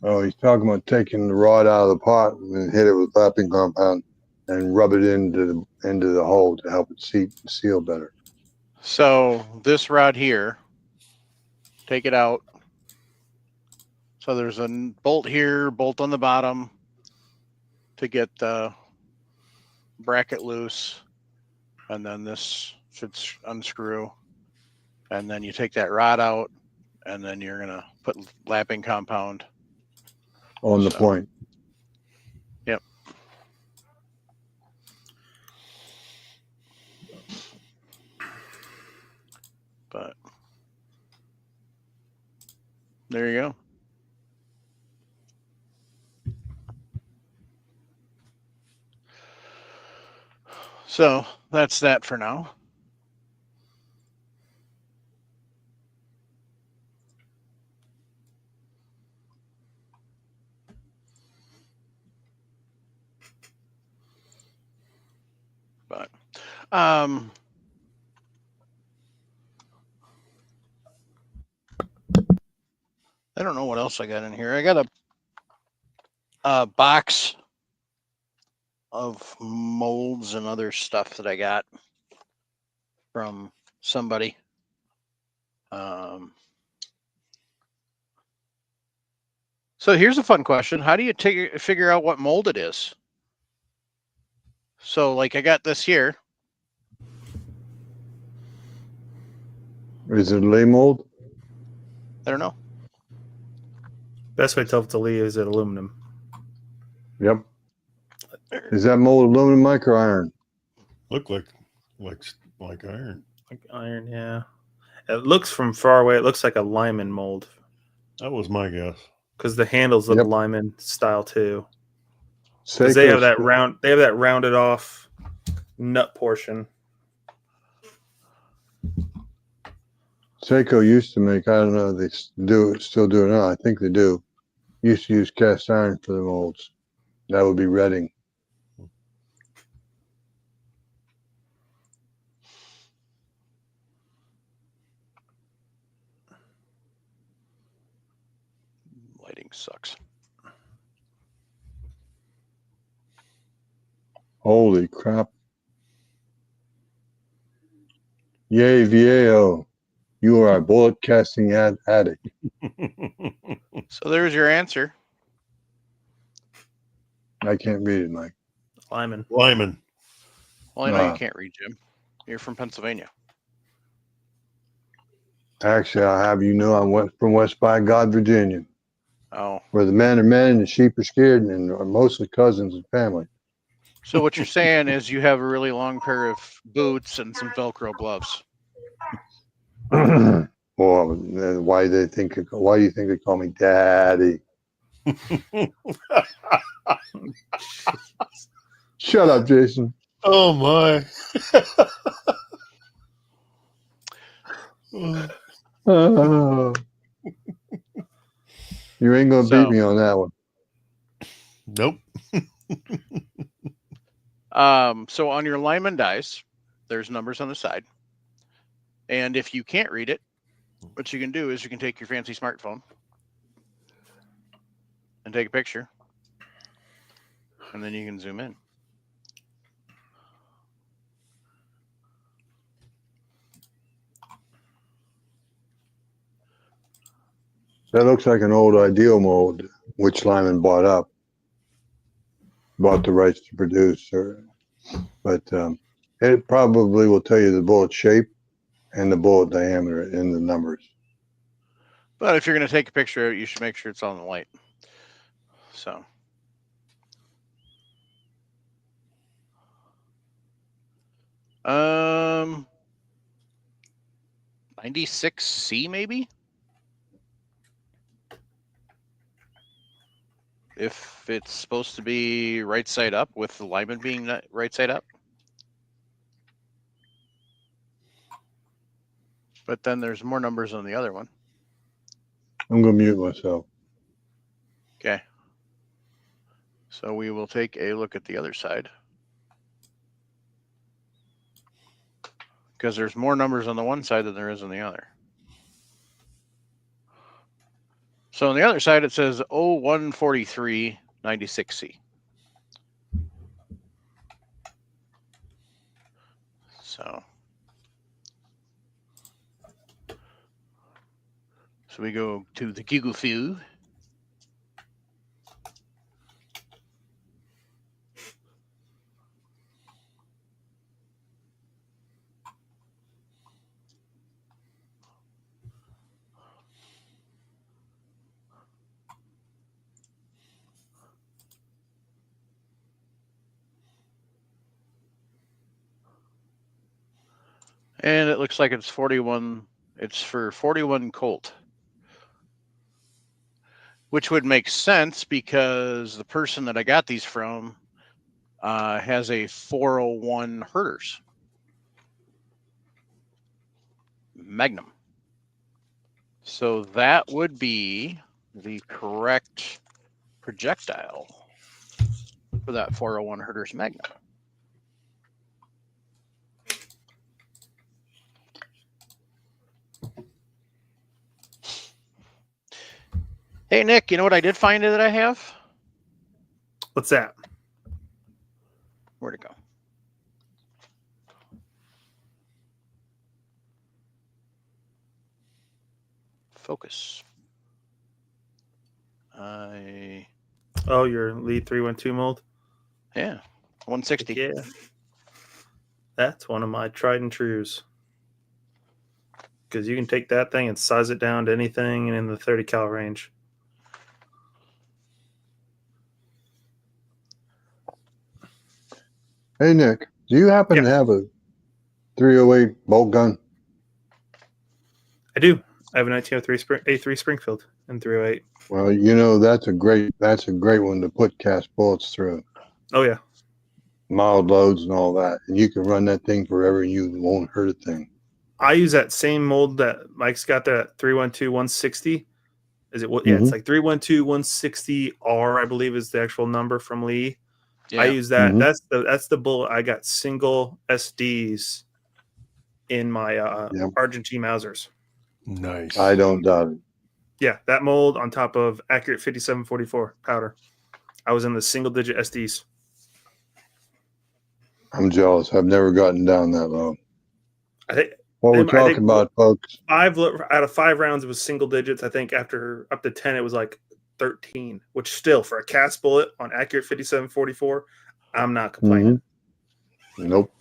S2: Oh, he's talking about taking the rod out of the pot and hit it with lapping compound and rub it into the hole to help it seal better.
S1: So this rod here, take it out. So there's a bolt here, bolt on the bottom to get the bracket loose. And then this should unscrew. And then you take that rod out, and then you're going to put lapping compound
S2: On the point.
S1: Yep. But there you go. So that's that for now. But I don't know what else I got in here. I got a box of molds and other stuff that I got from somebody. So here's a fun question. How do you figure out what mold it is? So like I got this here.
S2: Is it ley mold?
S1: I don't know.
S4: Best way to tell if it's a Lee is it aluminum.
S2: Yep. Is that mold aluminum, Mike, or iron?
S3: Look like iron.
S4: Like iron, yeah. It looks from far away. It looks like a Lyman mold
S3: That was my guess.
S4: because the handles look
S2: Yep.
S4: Lyman style too.
S2: Seiko's,
S4: Because they have that round. They have that rounded off nut portion.
S2: Seiko used to make. I don't know if they still do it now. I think they do. Used to use cast iron for the molds. That would be Redding.
S1: Lighting sucks.
S2: Holy crap! Yay, Viejo! You are a bullet casting addict.
S1: So there's your answer.
S2: I can't read it, Mike.
S4: Lyman.
S3: Lyman.
S1: Well, I know
S2: Ah.
S1: you can't read, Jim. You're from Pennsylvania.
S2: Actually, I have you know I'm from West by God, Virginia,
S1: Oh.
S2: where the men are men and the sheep are scared, and are mostly cousins and family.
S1: So what you're saying is you have a really long pair of boots and some Velcro gloves.
S2: Well, then why do you think they call me Daddy? Shut up, Jason.
S3: Oh my.
S2: You ain't gonna beat me on that one.
S3: Nope.
S1: So on your Lyman dies, there's numbers on the side. And if you can't read it, what you can do is you can take your fancy smartphone and take a picture. And then you can zoom in.
S2: That looks like an old Ideal mold, which Lyman bought up. Bought the rights to produce, but it probably will tell you the bullet shape and the bullet diameter in the numbers.
S1: But if you're going to take a picture, you should make sure it's on the light. So. Um, 96C maybe? If it's supposed to be right side up with the Lyman being right side up. But then there's more numbers on the other one.
S2: I'm going to mute myself.
S1: Okay. So we will take a look at the other side. Because there's more numbers on the one side than there is on the other. So on the other side, it says 0143 96C. So we go to the Google view. And it looks like it's 41. It's for 41 Colt. Which would make sense because the person that I got these from has a 401 Herters Magnum. So that would be the correct projectile for that 401 Herters Magnum. Hey, Nick, you know what I did find that I have?
S4: What's that?
S1: Where'd it go? Focus.
S4: Oh, your Lead 312 mold?
S1: Yeah, 160.
S4: Yeah. That's one of my tried and trues. Because you can take that thing and size it down to anything in the 30 cal range.
S2: Hey, Nick, do you happen to have a 308 bolt gun?
S4: I do. I have a 1903 A3 Springfield in 308.
S2: Well, you know, that's a great one to put cast bullets through.
S4: Oh, yeah.
S2: Mild loads and all that. And you can run that thing forever and you won't hurt a thing.
S4: I use that same mold that Mike's got there at 312 160. Is it what? Yeah, it's like 312 160R, I believe, is the actual number from Lee.
S1: Yeah.
S4: I use that. That's the bullet. I got single SDs in my Argentine Mausers.
S3: Nice.
S2: I don't doubt it.
S4: Yeah, that mold on top of accurate 5744 powder. I was in the single digit SDs.
S2: I'm jealous. I've never gotten down that low.
S4: I think
S2: What we're talking about, folks.
S4: 5 out of 5 rounds it was single digits. I think after up to 10 it was like 13, which still for a cast bullet on accurate 5744, I'm not complaining.
S2: Nope.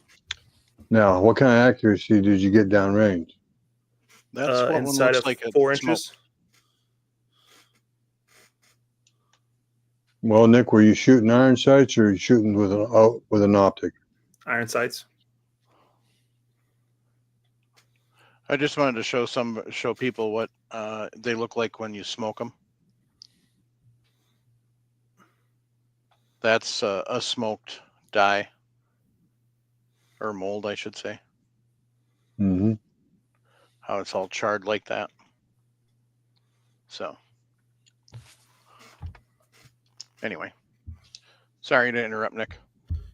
S2: Now, what kind of accuracy did you get down range?
S1: That's what one
S4: inside
S1: looks
S4: of
S1: like
S4: 4 inches.
S2: Well, Nick, were you shooting iron sights or are you shooting with an optic?
S4: Iron sights.
S1: I just wanted to show people what they look like when you smoke them. That's a smoked dye or mold, I should say.
S2: Mm-hmm.
S1: How it's all charred like that. So, anyway, sorry to interrupt, Nick.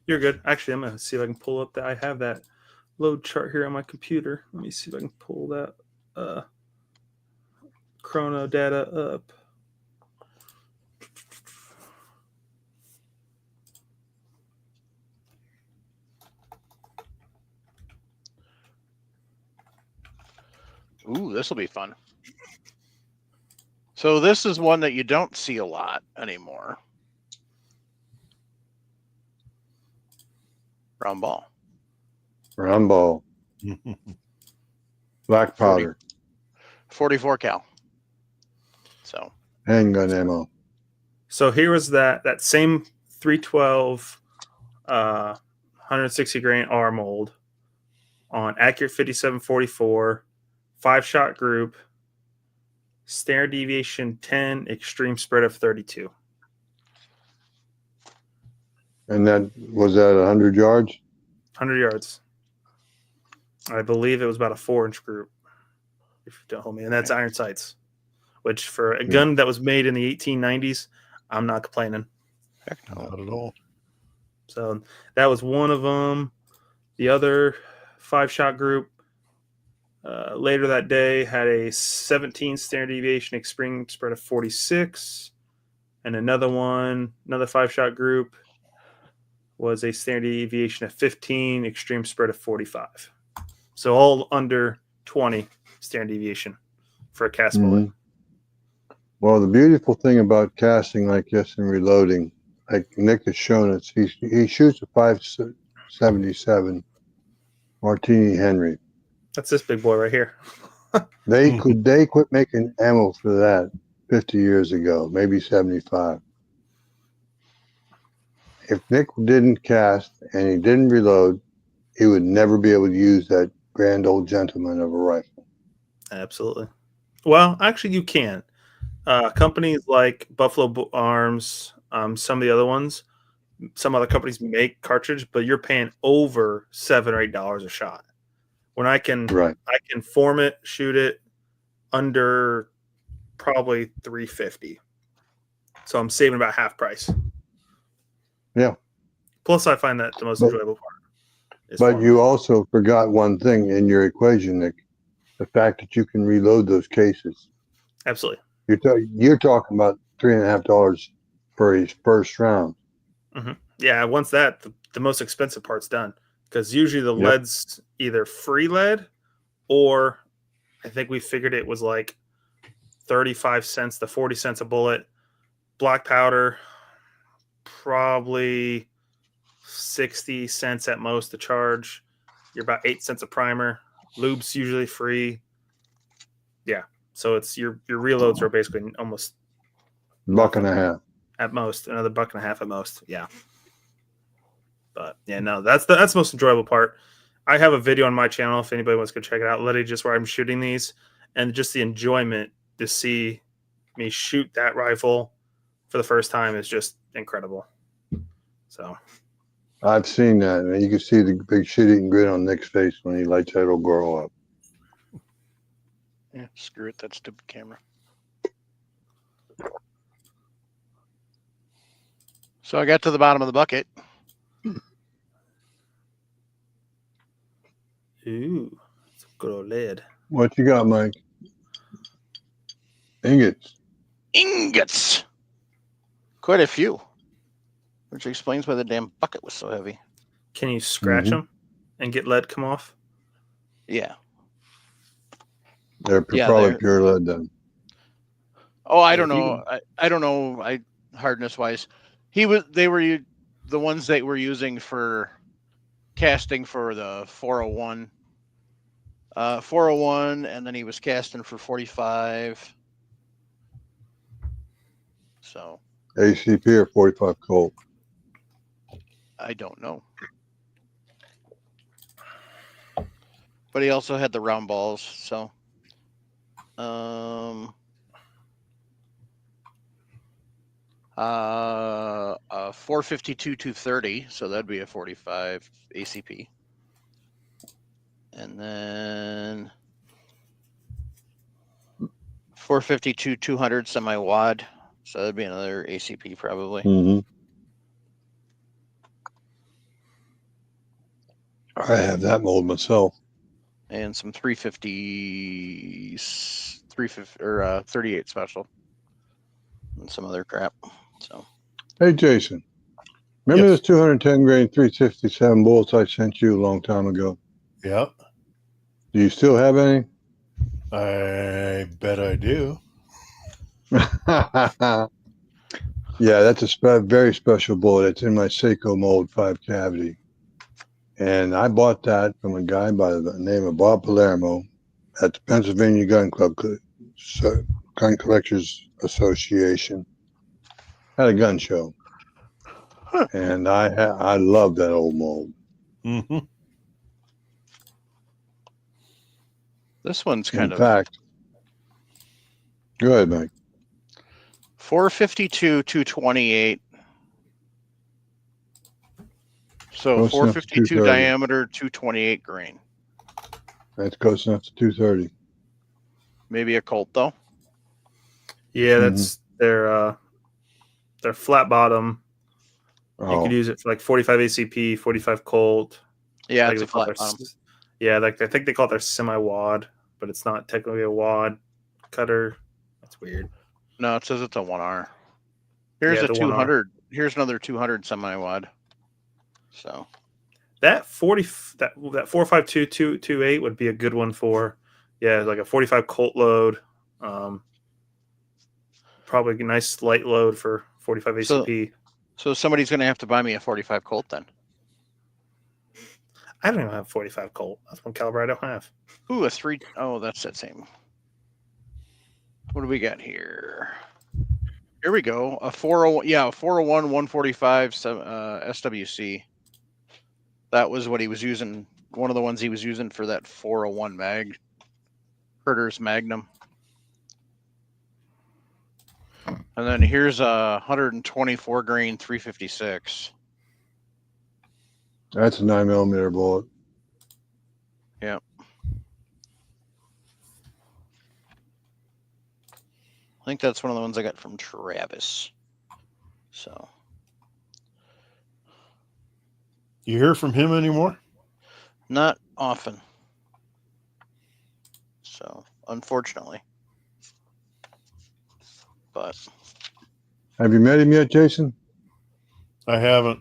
S4: You're good. Actually, I'm gonna see if I can pull up that. I have that load chart here on my computer. Let me see if I can pull that chrono data up.
S1: Ooh, this will be fun. So this is one that you don't see a lot anymore. Round ball.
S2: Round ball. Black powder.
S1: 44 cal. So
S2: handgun ammo.
S4: So here was that same 312 160 grain R mold on accurate 5744, 5-shot group, standard deviation 10, extreme spread of 32.
S2: And that was at 100 yards?
S4: 100 yards. I believe it was about a 4-inch group, if you don't hold me. And that's iron sights, which for a gun that was made in the 1890s, I'm not complaining.
S1: Heck no.
S3: Not at all.
S4: So that was one of them. The other 5-shot group later that day had a 17 standard deviation extreme spread of 46. And another 5-shot group was a standard deviation of 15, extreme spread of 45. So all under 20 standard deviation for a cast bullet.
S2: Well, the beautiful thing about casting like this and reloading, like Nick has shown us, he shoots a 5.77 Martini Henry.
S4: That's this big boy right here.
S2: They quit making ammo for that 50 years ago, maybe 75. If Nick didn't cast and he didn't reload, he would never be able to use that grand old gentleman of a rifle.
S4: Absolutely. Well, actually, you can. Companies like Buffalo Arms, some of the other ones, some other companies make cartridge, but you're paying over $7 or $8 a shot. When I can form it, shoot it under probably $350. So I'm saving about half price.
S2: Yeah.
S4: Plus, I find that the most enjoyable part.
S2: But you also forgot one thing in your equation, Nick. The fact that you can reload those cases.
S4: Absolutely.
S2: You're talking about $3.50 for his first round.
S4: Mm-hmm. Yeah, once that, the most expensive part's done. Because usually the lead's either free lead or I think we figured it was like 35 cents to 40 cents a bullet. Black powder, probably 60 cents at most to charge. You're about 8 cents a primer. Lube's usually free. Yeah. So it's your reloads are basically almost
S2: $1.50
S4: at most, another $1.50 at most. Yeah. But yeah, no, that's the most enjoyable part. I have a video on my channel if anybody wants to go check it out. Literally just where I'm shooting these and just the enjoyment to see me shoot that rifle for the first time is just incredible. So
S2: I've seen that, and you can see the big shit-eating grin on Nick's face when he lights that old girl up.
S1: Yeah, screw it. That stupid camera. So I got to the bottom of the bucket.
S4: ooh, it's a good old lead.
S2: What you got, Mike? Ingots.
S1: Ingots. Quite a few. Which explains why the damn bucket was so heavy.
S4: Can you scratch them and get lead come off?
S1: Yeah.
S2: They're probably pure lead then.
S1: Oh, I don't know. I don't know. Hardness wise, they were the ones that we're using for casting for the 401. 401, and then he was casting for 45. So
S2: ACP or 45 Colt?
S1: I don't know. But he also had the round balls, so 452 230, so that'd be a 45 ACP. And then 452 200 semi-wad, so that'd be another ACP probably.
S2: Mm-hmm. I have that mold myself.
S1: And some 350 or 38 special. And some other crap. So
S2: hey Jason, remember those 210 grain 357 bullets I sent you a long time ago?
S3: Yep.
S2: Do you still have any?
S3: I bet I do.
S2: Yeah, that's a very special bullet. It's in my Seiko mold 5 cavity. And I bought that from a guy by the name of Bob Palermo at the Pennsylvania Gun Collectors Association. Had a gun show.
S1: Huh.
S2: And I love that old mold.
S3: Mm-hmm.
S1: this one's kind
S2: In fact, go ahead, Mike.
S1: 452 228. So 452 diameter, 228 grain.
S2: That's close enough to 230.
S1: Maybe a Colt though.
S4: Yeah, that's their flat bottom.
S2: Oh.
S4: You could use it for like 45 ACP, 45 Colt.
S1: Yeah,
S4: like
S1: it's a flat bottom.
S4: Yeah, like I think they call it their semi-wad, but it's not technically a wad cutter. That's weird.
S1: No, it says it's a 1R. Here's a 200. 1R. Here's another 200 semi-wad. So
S4: that 452 228 would be a good one for like a 45 Colt load. Probably a nice light load for 45 ACP.
S1: So somebody's gonna have to buy me a 45 Colt then.
S4: I don't even have 45 Colt. That's one caliber I don't have.
S1: Ooh, a 3. Oh, that's that same. What do we got here? Here we go. A 401. Yeah, a 401 145 SWC. That was what he was using. One of the ones he was using for that 401 mag. Herter's Magnum. And then here's a 124 grain 356.
S2: That's a 9mm bullet.
S1: Yeah. I think that's one of the ones I got from Travis. So.
S3: You hear from him anymore?
S1: Not often. So, unfortunately. But.
S2: Have you met him yet, Jason?
S3: I haven't.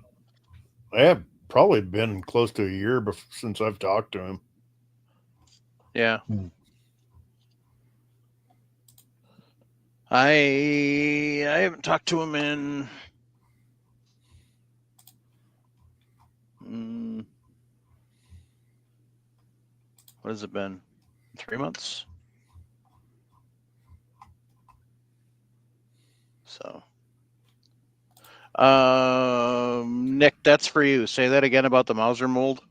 S3: I have probably been close to a year since I've talked to him.
S1: Yeah.
S2: Hmm.
S1: I haven't talked to him in what has it been? 3 months? So Nick, that's for you. Say that again about the Mauser mold.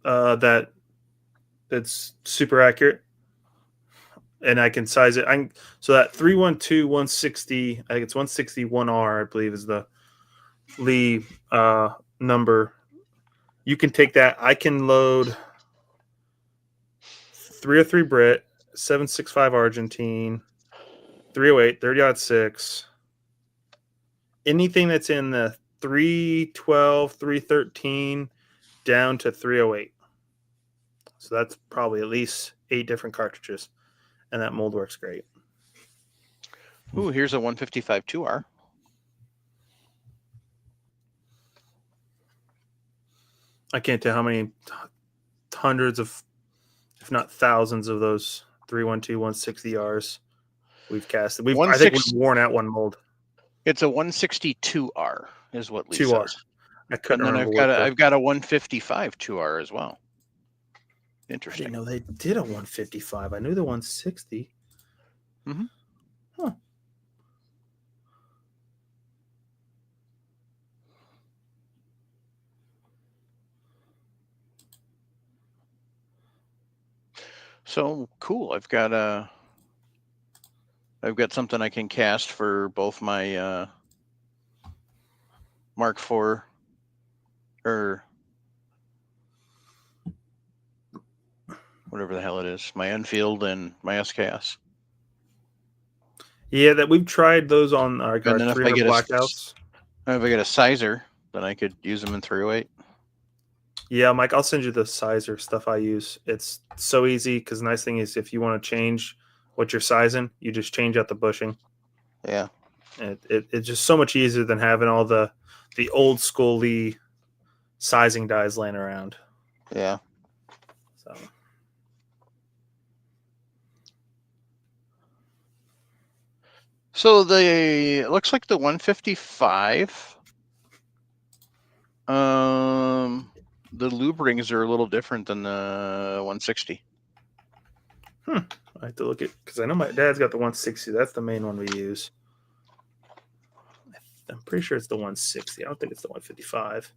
S4: That's super accurate. And I can size it. So that 312 160, I think it's 161R, I believe, is the Lee number. You can take that. I can load 303 Brit, 765 Argentine, 308, 30-06. Anything that's in the 312, 313 down to 308. So that's probably at least 8 different cartridges. And that mold works great.
S1: Ooh, here's a 155 2R.
S4: I can't tell how many hundreds of, if not thousands of those 312 160Rs we've casted. I think we've worn out one mold.
S1: It's a 162R is what Lee
S4: 2R.
S1: says.
S4: I couldn't
S1: And then
S4: remember
S1: I've got a 155 2R as well.
S4: I
S1: Interesting.
S4: didn't know they did a 155. I knew the 160.
S1: Mm-hmm.
S4: Huh.
S1: So cool. I've got something I can cast for both my Mark IV or whatever the hell it is, my Enfield and my SKS.
S4: Yeah, that we've tried those on our 300 blackouts.
S1: If I get a sizer, then I could use them in 308.
S4: Yeah, Mike, I'll send you the sizer stuff I use. It's so easy because the nice thing is if you want to change what you're sizing, you just change out the bushing.
S1: Yeah.
S4: It's just so much easier than having all the old school Lee sizing dies laying around.
S1: Yeah. So it looks like the 155. The lube rings are a little different than the 160.
S4: I have to look at because I know my dad's got the 160. That's the main one we use. I'm pretty sure it's the 160. I don't think it's the 155.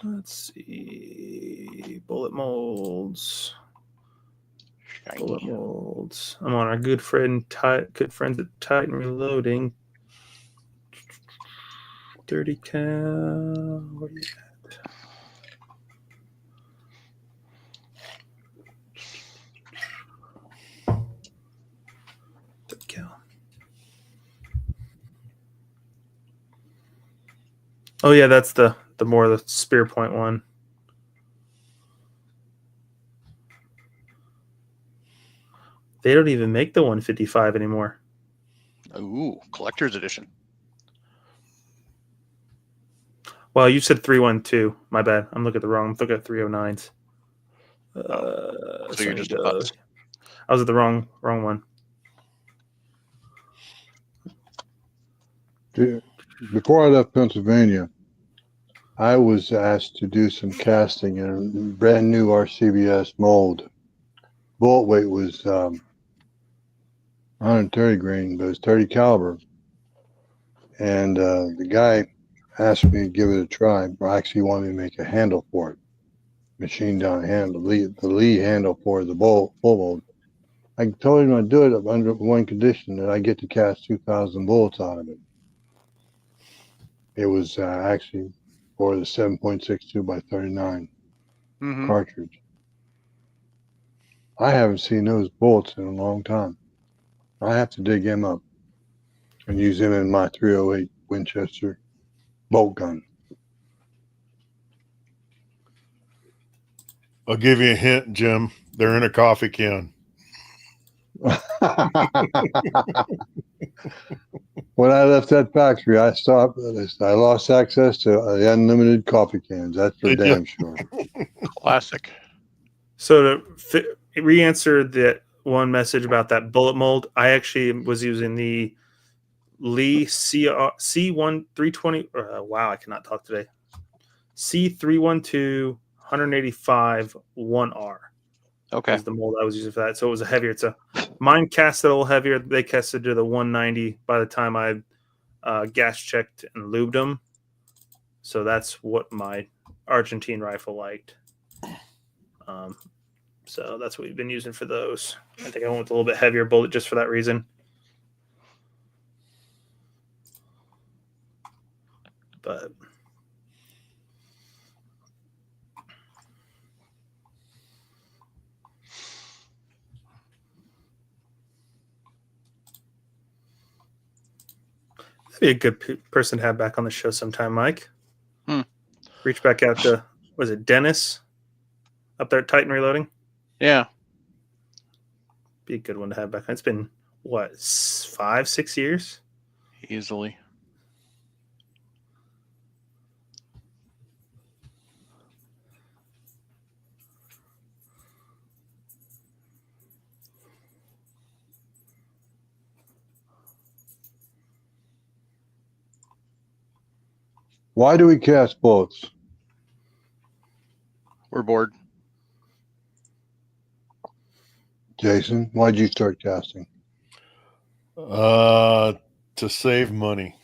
S4: Let's see. Bullet molds.
S1: Shiny.
S4: Bullet molds. I'm on our good friends at Titan Reloading. 30 cal. Where are you at? Oh yeah, that's the more the spear point one. They don't even make the 155 anymore.
S1: Ooh, collector's edition.
S4: Well, you said 312. My bad. I'm looking at the wrong. I'm looking at 309s.
S1: So you're just a putz.
S4: I was at the wrong one.
S2: Before I left Pennsylvania, I was asked to do some casting in a brand new RCBS mold. Bullet weight was 130 grain, but it's 30 caliber. And the guy asked me to give it a try. Or actually wanted me to make a handle for it, machine down handle, the Lee handle for the full mold. I told him I'd do it under one condition, that I get to cast 2,000 bullets out of it. It was actually for the 7.62 by 39
S1: Mm-hmm.
S2: cartridge. I haven't seen those bullets in a long time. I have to dig them up and use them in my 308 Winchester bolt gun.
S3: I'll give you a hint, Jim. They're in a coffee can.
S2: When I left that factory, I stopped. I lost access to the unlimited coffee cans. That's for
S3: Did
S2: damn
S3: you?
S2: sure.
S1: Classic.
S4: So to re-answer that one message about that bullet mold, I actually was using the Lee C1 320. Wow, I cannot talk today. C312 185 1R
S1: Okay.
S4: was the mold I was using for that. So it was a heavier. Mine casted a little heavier. They casted to the 190 by the time I gas checked and lubed them. So that's what my Argentine rifle liked. So that's what we've been using for those. I think I went with a little bit heavier bullet just for that reason. But that'd be a good person to have back on the show sometime, Mike. Reach back out to, was it Dennis up there at Titan Reloading?
S1: Yeah.
S4: Be a good one to have back. It's been, what, 5-6 years?
S1: Easily.
S2: Why do we cast bullets?
S1: We're bored.
S2: Jason, why'd you start casting?
S3: To save money.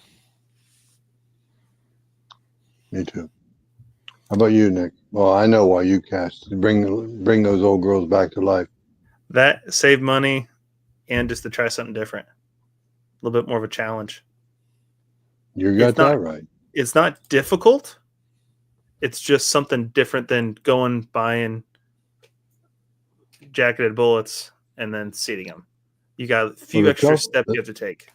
S2: Me too. How about you, Nick? Well, I know why you cast. Bring those old girls back to life.
S4: That save money and just to try something different. A little bit more of a challenge.
S2: You got that right.
S4: It's not difficult. It's just something different than buying jacketed bullets and then seating them. You got a few extra steps you have to take.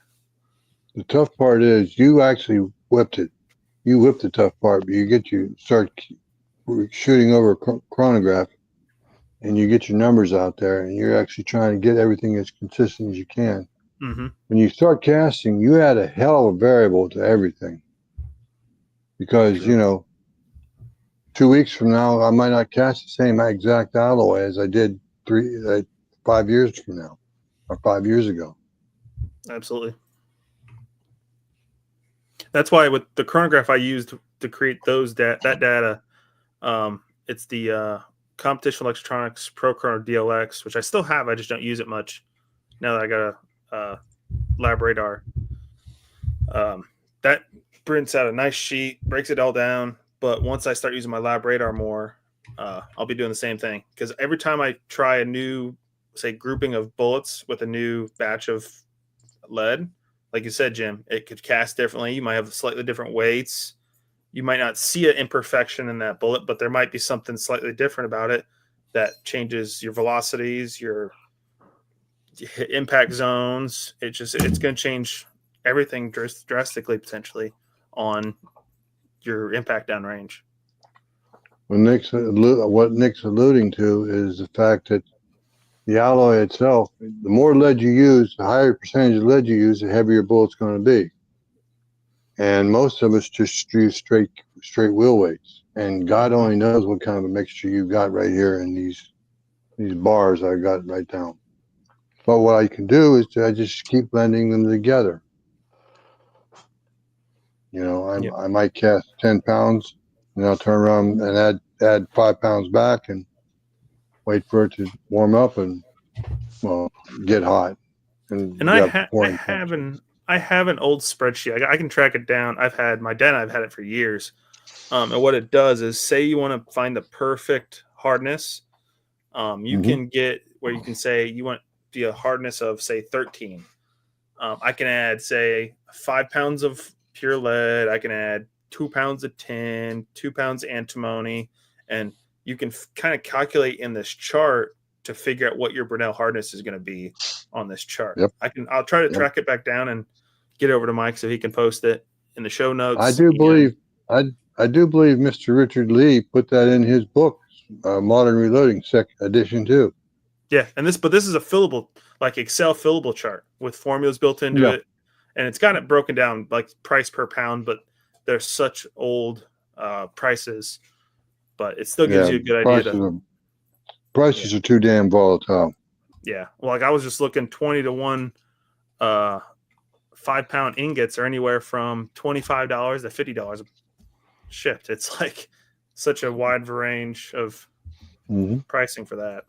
S2: The tough part is you actually whipped it. You whipped the tough part, but you start shooting over a chronograph and you get your numbers out there and you're actually trying to get everything as consistent as you can.
S4: Mm-hmm.
S2: When you start casting, you add a hell of a variable to everything. Because,
S4: True.
S2: 2 weeks from now, I might not cast the same exact alloy as I did 5 years from now or 5 years ago.
S4: Absolutely. That's why with the chronograph I used to create that data, it's the Competition Electronics Pro Chrono DLX, which I still have. I just don't use it much now that I got a lab radar. That prints out a nice sheet, breaks it all down. But once I start using my lab radar more, I'll be doing the same thing. Because every time I try a new, say, grouping of bullets with a new batch of lead, like you said, Jim, it could cast differently. You might have slightly different weights. You might not see an imperfection in that bullet, but there might be something slightly different about it that changes your velocities, your impact zones. It's going to change everything drastically potentially on your impact downrange.
S2: What Nick's alluding to is the fact that the alloy itself, the more lead you use, the higher percentage of lead you use, the heavier your bullet's going to be. And most of us just use straight wheel weights. And God only knows what kind of a mixture you've got right here in these bars I've got right down. But what I can do is I just keep blending them together. I might cast 10 pounds, and I'll turn around and add 5 pounds back and wait for it to warm up and get hot.
S4: And I have an old spreadsheet. I can track it down. My dad and I've had it for years. And what it does is, say you want to find the perfect hardness, you can get where you can say you want a hardness of, say, 13. I can add, say, 5 pounds of pure lead. I can add 2 pounds of tin, 2 pounds of antimony, and you can kind of calculate in this chart to figure out what your Brunel hardness is going to be on this chart.
S2: Yep.
S4: I'll try to
S2: Yep.
S4: track it back down and get over to Mike so he can post it in the show notes.
S2: I do believe Mr. Richard Lee put that in his book, Modern Reloading, second edition too.
S4: Yeah, but this is a fillable, like Excel fillable chart with formulas built into it, and it's got it broken down like price per pound, but there's such old prices, but it still gives you a good idea.
S2: Prices are too damn volatile.
S4: Yeah, well, like I was just looking 20 to 1 5-pound ingots are anywhere from $25 to $50 shipped. It's like such a wide range of pricing for that.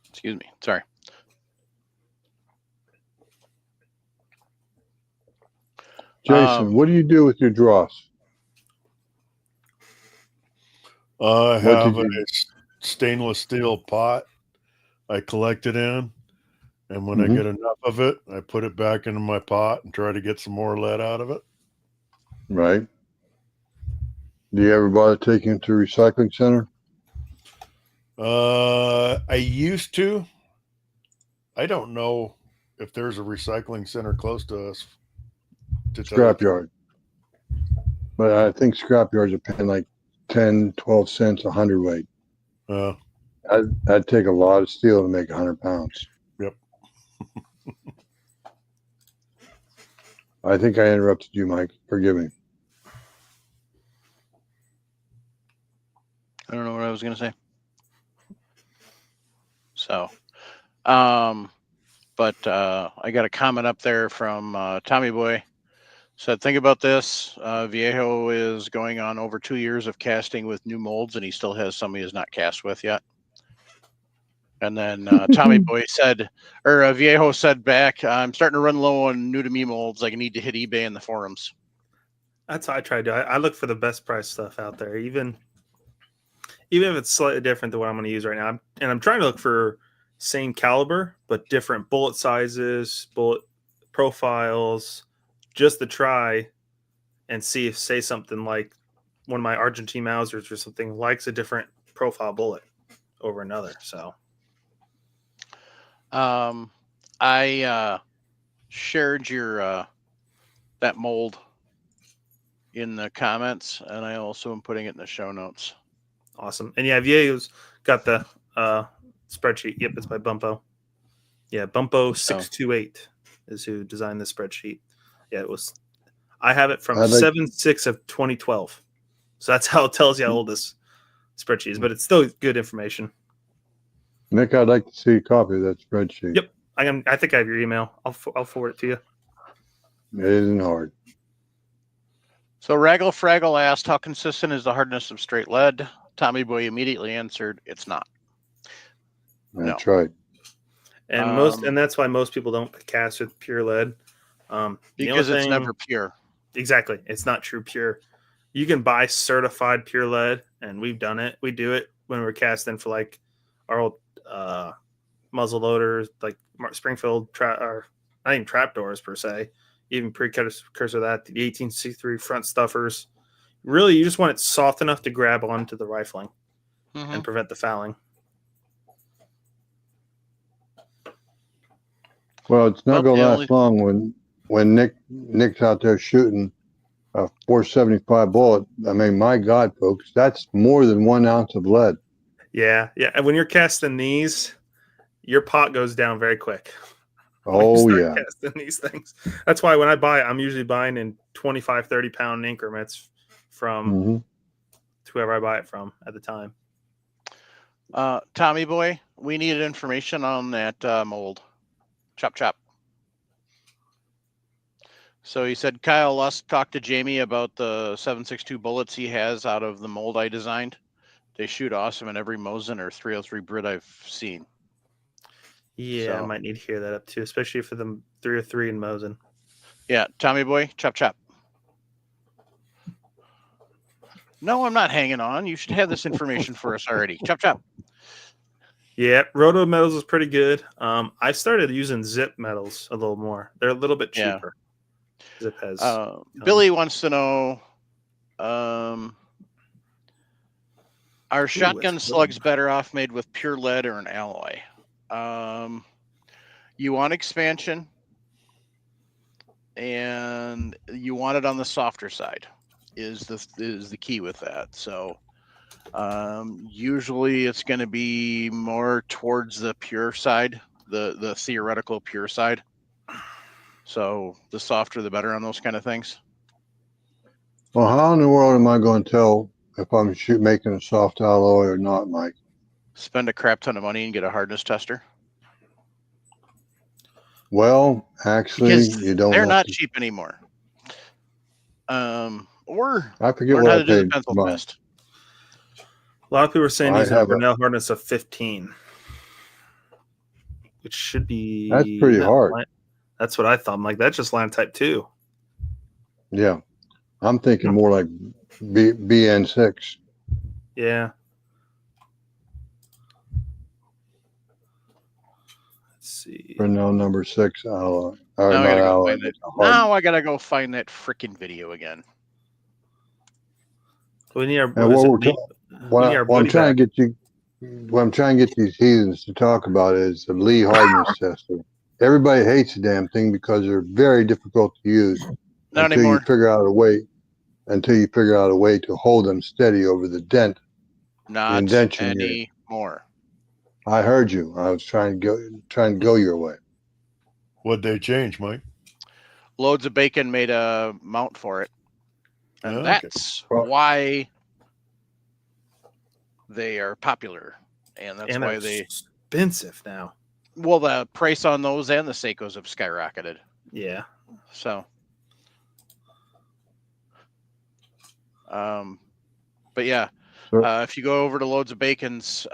S1: Excuse me. Sorry.
S2: Jason, what do you do with your dross?
S3: I have a stainless steel pot I collect it in, and when I get enough of it, I put it back into my pot and try to get some more lead out of it.
S2: Right. Do you ever bother taking it to a recycling center?
S3: I used to. I don't know if there's a recycling center close to us.
S2: Scrapyard. But I think scrapyards are paying like 10, 12 cents a hundredweight. I'd take a lot of steel to make 100 pounds.
S3: Yep.
S2: I think I interrupted you, Mike. Forgive me.
S1: I don't know what I was going to say. So, but I got a comment up there from Tommy Boy. Said, think about this. Viejo is going on over 2 years of casting with new molds, and he still has some he has not cast with yet. And then Tommy Boy said, or Viejo said back, I'm starting to run low on new to me molds. I need to hit eBay in the forums.
S4: That's how I try to do. I look for the best price stuff out there, even if it's slightly different than what I'm going to use right now. I'm trying to look for same caliber, but different bullet sizes, bullet profiles, just to try and see if, say, something like one of my Argentine Mausers or something likes a different profile bullet over another. So
S1: I shared your that mold in the comments, and I also am putting it in the show notes.
S4: Awesome. And yeah, Viejo's got the spreadsheet. Yep, it's by Bumpo. Yeah, Bumpo 628 is who designed the spreadsheet. Yeah, it was. I have it from 7/6 of 2012. So that's how it tells you how old this spreadsheet is, but it's still good information.
S2: Nick, I'd like to see a copy of that spreadsheet.
S4: Yep, I think I have your email. I'll forward it to you.
S2: It isn't hard.
S1: So Raggle Fraggle asked, how consistent is the hardness of straight lead? Tommy Boy immediately answered, it's not.
S2: That's right.
S4: And that's why most people don't cast with pure lead.
S1: Because it's never pure.
S4: Exactly. It's not true pure. You can buy certified pure lead, and we've done it. We do it when we're casting for like our old muzzle loaders, like Springfield, or not even trapdoors per se, even precursor that, the 1863 front stuffers. Really, you just want it soft enough to grab onto the rifling and prevent the fouling.
S2: Well, it's not going to last long when Nick's out there shooting a 475 bullet. I mean, my God, folks, that's more than 1 ounce of lead.
S4: Yeah. And when you're casting these, your pot goes down very quick.
S2: Oh, yeah.
S4: Casting these things. That's why when I buy, I'm usually buying in 25, 30 pound increments from whoever I buy it from at the time.
S1: Tommy Boy, we needed information on that mold. Chop. So he said Kyle Lusk talked to Jamie about the 7.62 bullets he has out of the mold I designed. They shoot awesome in every Mosin or 303 Brit I've seen.
S4: Yeah, so I might need to hear that up too, especially for the 303 in Mosin.
S1: Yeah, Tommy Boy, chop. No, I'm not hanging on. You should have this information for us already. Chop.
S4: Yeah, Roto metals is pretty good. I started using Zip metals a little more. They're a little bit
S1: Yeah.
S4: cheaper. Zip has.
S1: Billy wants to know, are shotgun slugs better off made with pure lead or an alloy? You want expansion, and you want it on the softer side. Is the key with that? So usually it's going to be more towards the pure side, the theoretical pure side. So the softer the better on those kind of things.
S2: Well, how in the world am I going to tell if I'm making a soft alloy or not, Mike?
S1: Spend a crap ton of money and get a hardness tester.
S2: Well, actually,
S1: Because
S2: you don't.
S1: they're not cheap anymore. Or
S2: I forget
S1: learn
S2: what
S1: how
S2: I
S1: to do the
S2: paid
S1: pencil
S2: for mine.
S1: test.
S4: A lot of people are saying
S2: I
S4: using a
S2: have a-
S4: Bernal hardness of 15, which should be.
S2: That's pretty hard.
S4: That's what I thought. I'm like, that's just line type 2.
S2: Yeah, I'm thinking more like BN6.
S4: Yeah. Let's see.
S2: Bernal number 6 alloy. Or
S1: Now I
S2: not
S1: gotta go
S2: alloy,
S1: find
S2: but
S1: that.
S2: the hard.
S1: Now I gotta go find that freaking video again.
S4: We need our.
S2: And what I'm trying to get these heathens to talk about is the Lee hardness tester. Everybody hates the damn thing because they're very difficult to use
S1: Not
S2: until you
S1: anymore.
S2: figure out a way to hold them steady over the dent.
S1: Not
S2: indention here.
S1: anymore.
S2: I heard you. I was trying to go your way.
S3: What'd they change, Mike?
S1: Loads of Bacon made a mount for it. And
S3: Okay.
S1: that's why they are popular. And that's why they
S4: expensive now.
S1: Well, the price on those and the Seikos have skyrocketed.
S4: Yeah.
S1: So but yeah, if you go over to Loads of Bacon's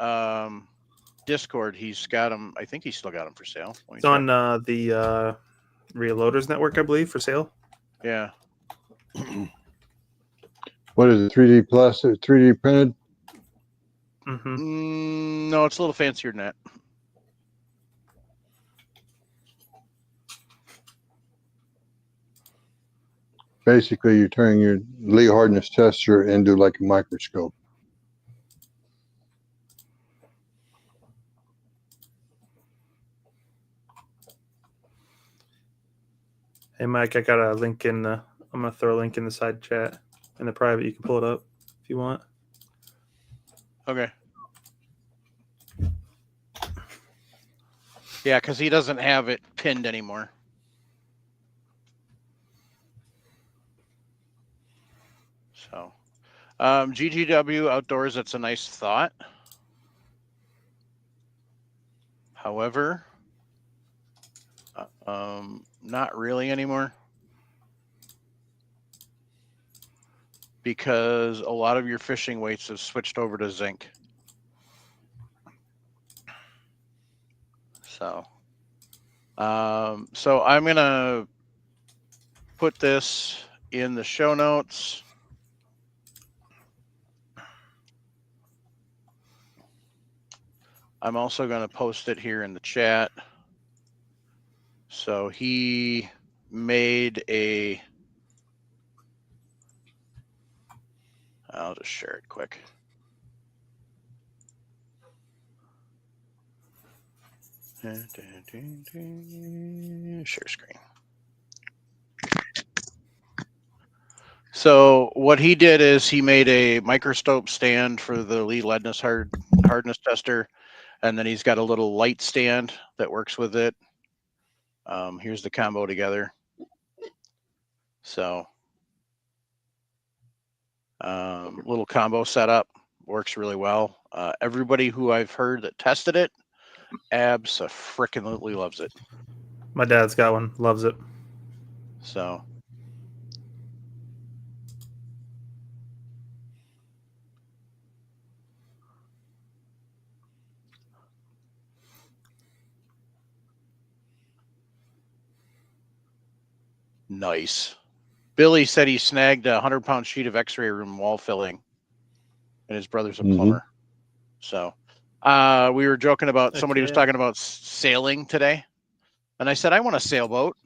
S1: Discord, he's got them. I think he's still got them for sale.
S4: It's on the Reloaders Network, I believe, for sale.
S1: Yeah.
S2: What is it? 3D plastic, 3D printed?
S1: No, it's a little fancier than that.
S2: Basically, you're turning your Lee hardness tester into like a microscope.
S4: Hey, Mike, I got a link in the. I'm gonna throw a link in the side chat in the private. You can pull it up if you want.
S1: Okay. Yeah, because he doesn't have it pinned anymore. So, GGW outdoors, that's a nice thought. However, not really anymore. Because a lot of your fishing weights have switched over to zinc. So I'm going to put this in the show notes. I'm also going to post it here in the chat. So he made a, I'll just share it quick. Share screen. So what he did is he made a microscope stand for the Lee leadness hardness tester, and then he's got a little light stand that works with it. Here's the combo together. So little combo setup, works really well. Everybody who I've heard that tested it abso-freaking-lutely loves it.
S4: My dad's got one, loves it.
S1: So nice. Billy said he snagged a 100-pound sheet of X-ray room wall filling, and his brother's a plumber. So We were joking about somebody was
S4: Okay.
S1: talking about sailing today, and I said I want a sailboat.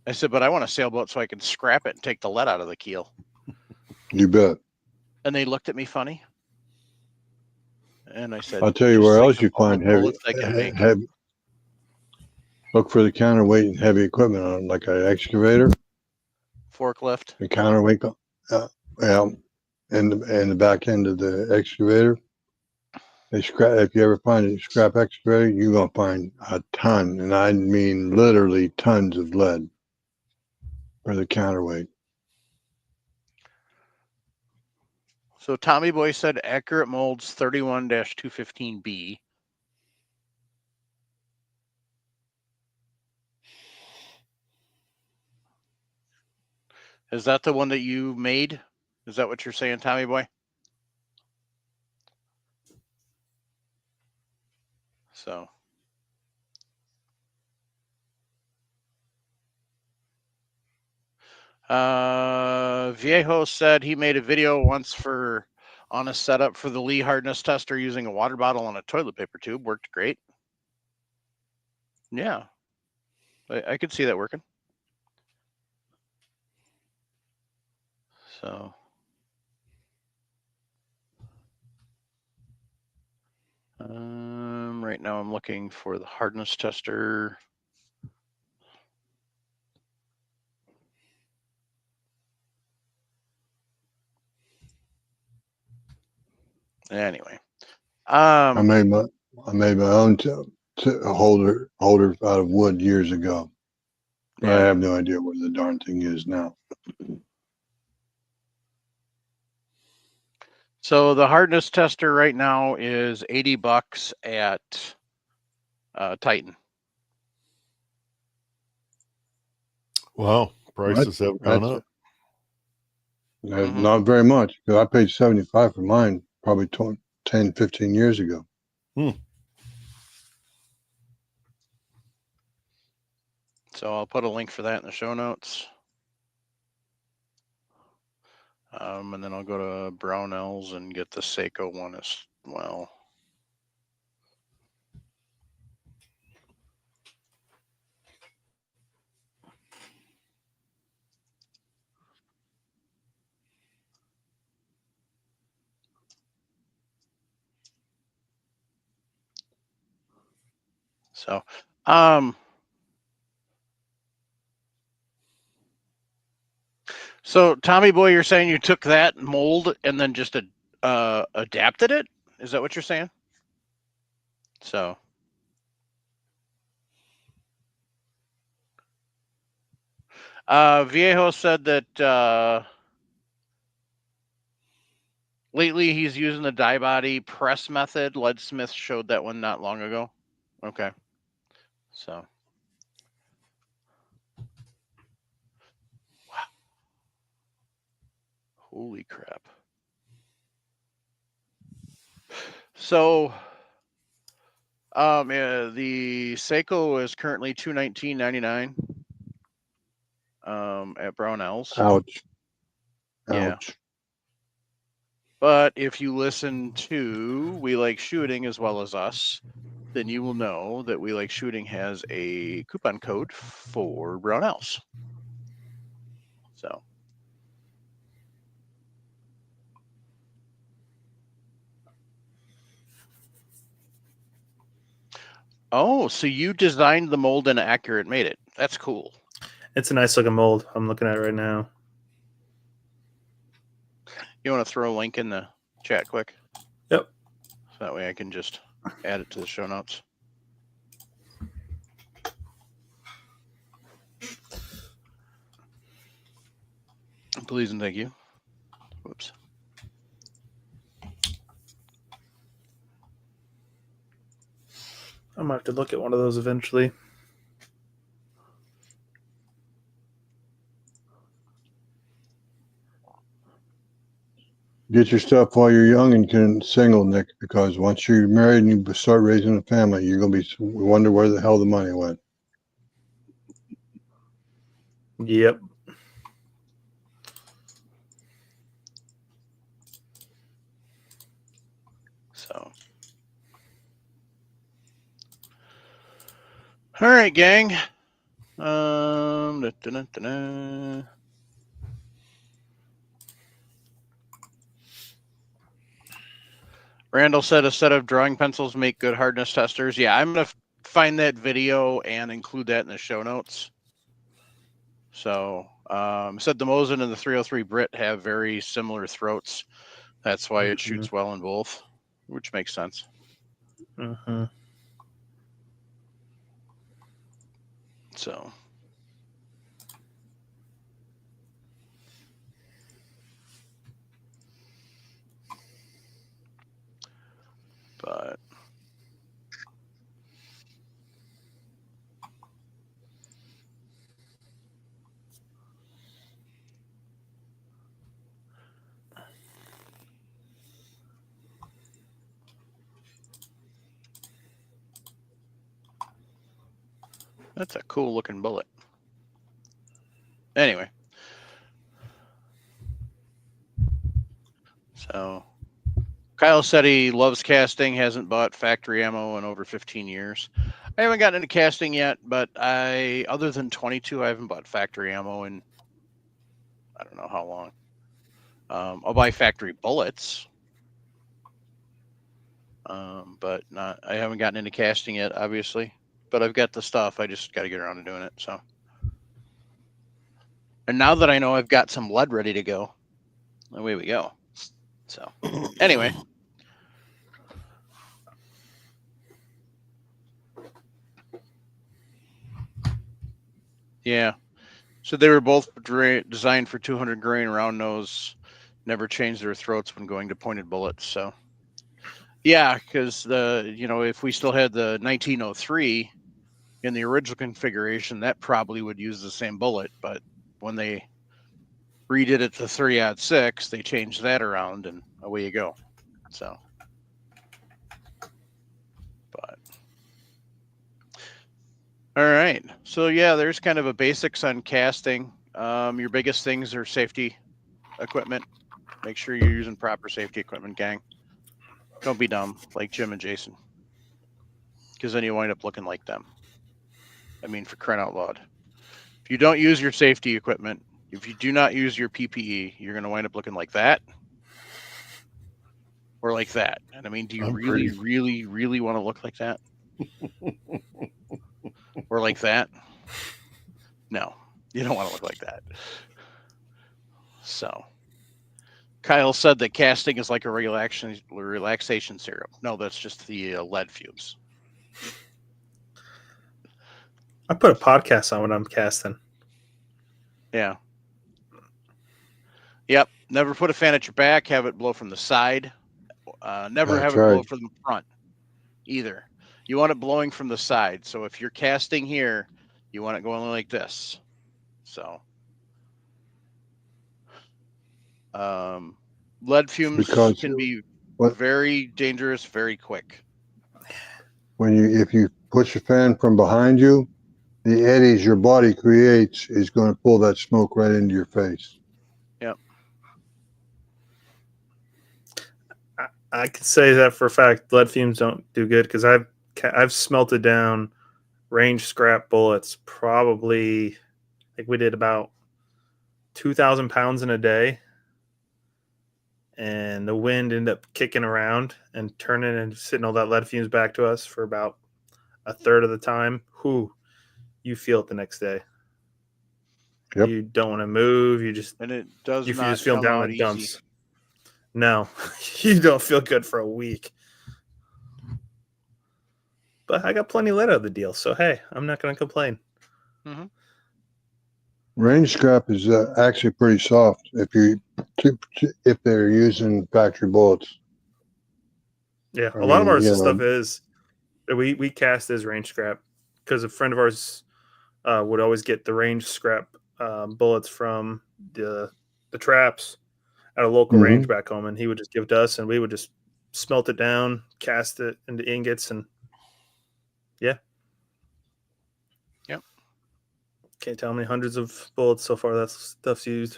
S1: I said, but I want a sailboat so I can scrap it and take the lead out of the keel.
S2: You bet.
S1: And they looked at me funny. And I said,
S2: I'll tell you
S1: just
S2: where
S1: think
S2: else
S1: of
S2: you
S1: all the
S2: find heavy,
S1: bullets I can make.
S2: heavy. Look for the counterweight and heavy equipment on, like an excavator,
S1: Forklift.
S2: the counterweight, yeah, and the back end of the excavator. They scrap. If you ever find a scrap excavator, you're gonna find a ton, and I mean literally tons of lead for the counterweight.
S1: So Tommy Boy said accurate molds 31-215B. Is that the one that you made? Is that what you're saying, Tommy Boy? So. Viejo said he made a video once on a setup for the Lee hardness tester using a water bottle and a toilet paper tube. Worked great. Yeah, I could see that working. So. Right now I'm looking for the hardness tester. Anyway,
S2: I made my own holder out of wood years ago. But I
S1: yeah.
S2: have no idea where the darn thing is now.
S1: So the hardness tester right now is $80 at Titan.
S3: Wow, prices have gone up.
S2: Not very much, because I paid $75 for mine probably 10, 15 years ago.
S1: So I'll put a link for that in the show notes. And then I'll go to Brownells and get the Seiko one as well. So Tommy Boy, you're saying you took that mold and then just adapted it? Is that what you're saying? So. Viejo said that lately he's using the die body press method. Leadsmith showed that one not long ago. Okay. So. Wow. Holy crap. So the Seiko is currently $219.99 at Brownells.
S2: Ouch.
S1: Yeah.
S2: Ouch.
S1: But if you listen to We Like Shooting as well as us, then you will know that We Like Shooting has a coupon code for Brownells. So. Oh, so you designed the mold and Accurate made it. That's cool.
S4: It's a nice looking mold. I'm looking at it right now.
S1: You want to throw a link in the chat quick?
S4: Yep.
S1: So that way I can just add it to the show notes. Please and thank you. Whoops.
S4: I might have to look at one of those eventually.
S2: Get your stuff while you're young and can single, Nick, because once you're married and you start raising a family, you're going to wonder where the hell the money went.
S4: Yep.
S1: All right, gang. Da-da-da-da. Randall said a set of drawing pencils make good hardness testers. Yeah, I'm gonna find that video and include that in the show notes. So said the Mosin and the 303 Brit have very similar throats. That's why it shoots well in both, which makes sense.
S4: Mm-hmm.
S1: So. But that's a cool looking bullet. Anyway. So Kyle said he loves casting, hasn't bought factory ammo in over 15 years. I haven't gotten into casting yet, but other than 22, I haven't bought factory ammo in I don't know how long. I'll buy factory bullets, but I haven't gotten into casting yet, obviously. But I've got the stuff. I just got to get around to doing it. So, and now that I know I've got some lead ready to go, away we go. So, anyway. Yeah. So they were both designed for 200 grain round nose, never changed their throats when going to pointed bullets. So, yeah, because if we still had the 1903 in the original configuration, that probably would use the same bullet. But when they redid it to 3-06, they changed that around, and away you go. So, but all right. So yeah, there's kind of a basics on casting. Your biggest things are safety equipment. Make sure you're using proper safety equipment, gang. Don't be dumb like Jim and Jason, because then you wind up looking like them. I mean, for crying out loud. If you don't use your safety equipment, if you do not use your PPE, you're going to wind up looking like that or like that. And I mean, do you really want to look like that? Or like that? No, you don't want to look like that. So, Kyle said that casting is like a relaxation serum. No, that's just the lead fumes.
S4: I put a podcast on when I'm casting.
S1: Yeah. Yep. Never put a fan at your back. Have it blow from the side. Never
S2: That's
S1: have it blow
S2: right.
S1: from the front either. You want it blowing from the side. So if you're casting here, you want it going like this. So lead fumes can be very dangerous very quick.
S2: If you push a fan from behind you, the eddies your body creates is going to pull that smoke right into your face.
S1: Yep.
S4: I can say that for a fact. Lead fumes don't do good because I've smelted down range scrap bullets. Probably, I think we did about 2,000 pounds in a day, and the wind ended up kicking around and turning and sitting all that lead fumes back to us for about a third of the time. You feel it the next day.
S2: Yep.
S4: You don't want to move. You just feel down in the dumps. No, you don't feel good for a week. But I got plenty let out of the deal, so hey, I'm not going to complain.
S1: Mm-hmm.
S2: Range scrap is actually pretty soft if they're using factory bullets.
S4: Yeah, a lot of our stuff is we cast as range scrap because a friend of ours would always get the range scrap bullets from the traps at a local range back home, and he would just give it to us, and we would just smelt it down, cast it into ingots, and yeah.
S1: Yep.
S4: Can't tell how many hundreds of bullets so far that stuff's used.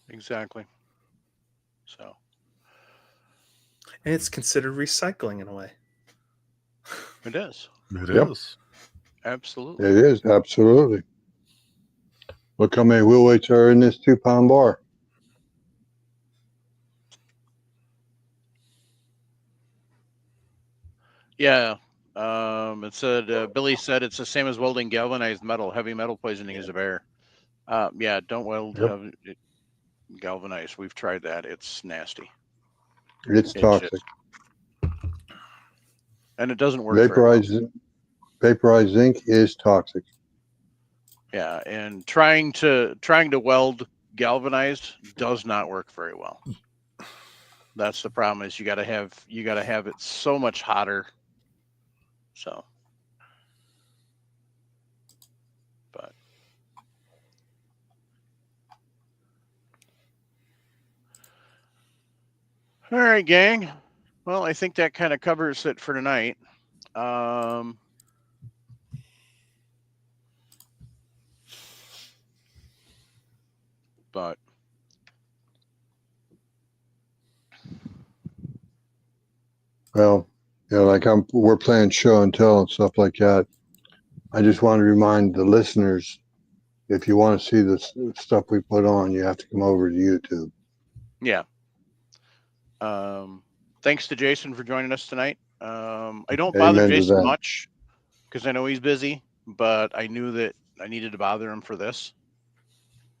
S1: Exactly. So.
S4: And it's considered recycling in a way.
S1: It is.
S3: It
S2: Yep.
S3: is.
S1: Absolutely.
S2: It is, absolutely. Look how many wheel weights are in this 2-pound bar.
S1: Yeah. It said Billy said it's the same as welding galvanized metal. Heavy metal poisoning is a bear. Yeah, don't weld
S2: Yep.
S1: galvanized. We've tried that. It's nasty.
S2: It's
S1: It
S2: toxic.
S1: just, and it doesn't work very well.
S2: Vaporized zinc is toxic.
S1: Yeah, and trying to weld galvanized does not work very well. That's the problem. Is you got to have it so much hotter. So, but all right, gang. Well, I think that kind of covers it for tonight. But
S2: Well, like we're playing show and tell and stuff like that. I just want to remind the listeners, if you want to see the stuff we put on, you have to come over to YouTube.
S1: yeah. Thanks to Jason for joining us tonight. I don't bother
S2: Amen to
S1: Jason
S2: that.
S1: much because I know he's busy, but I knew that I needed to bother him for this.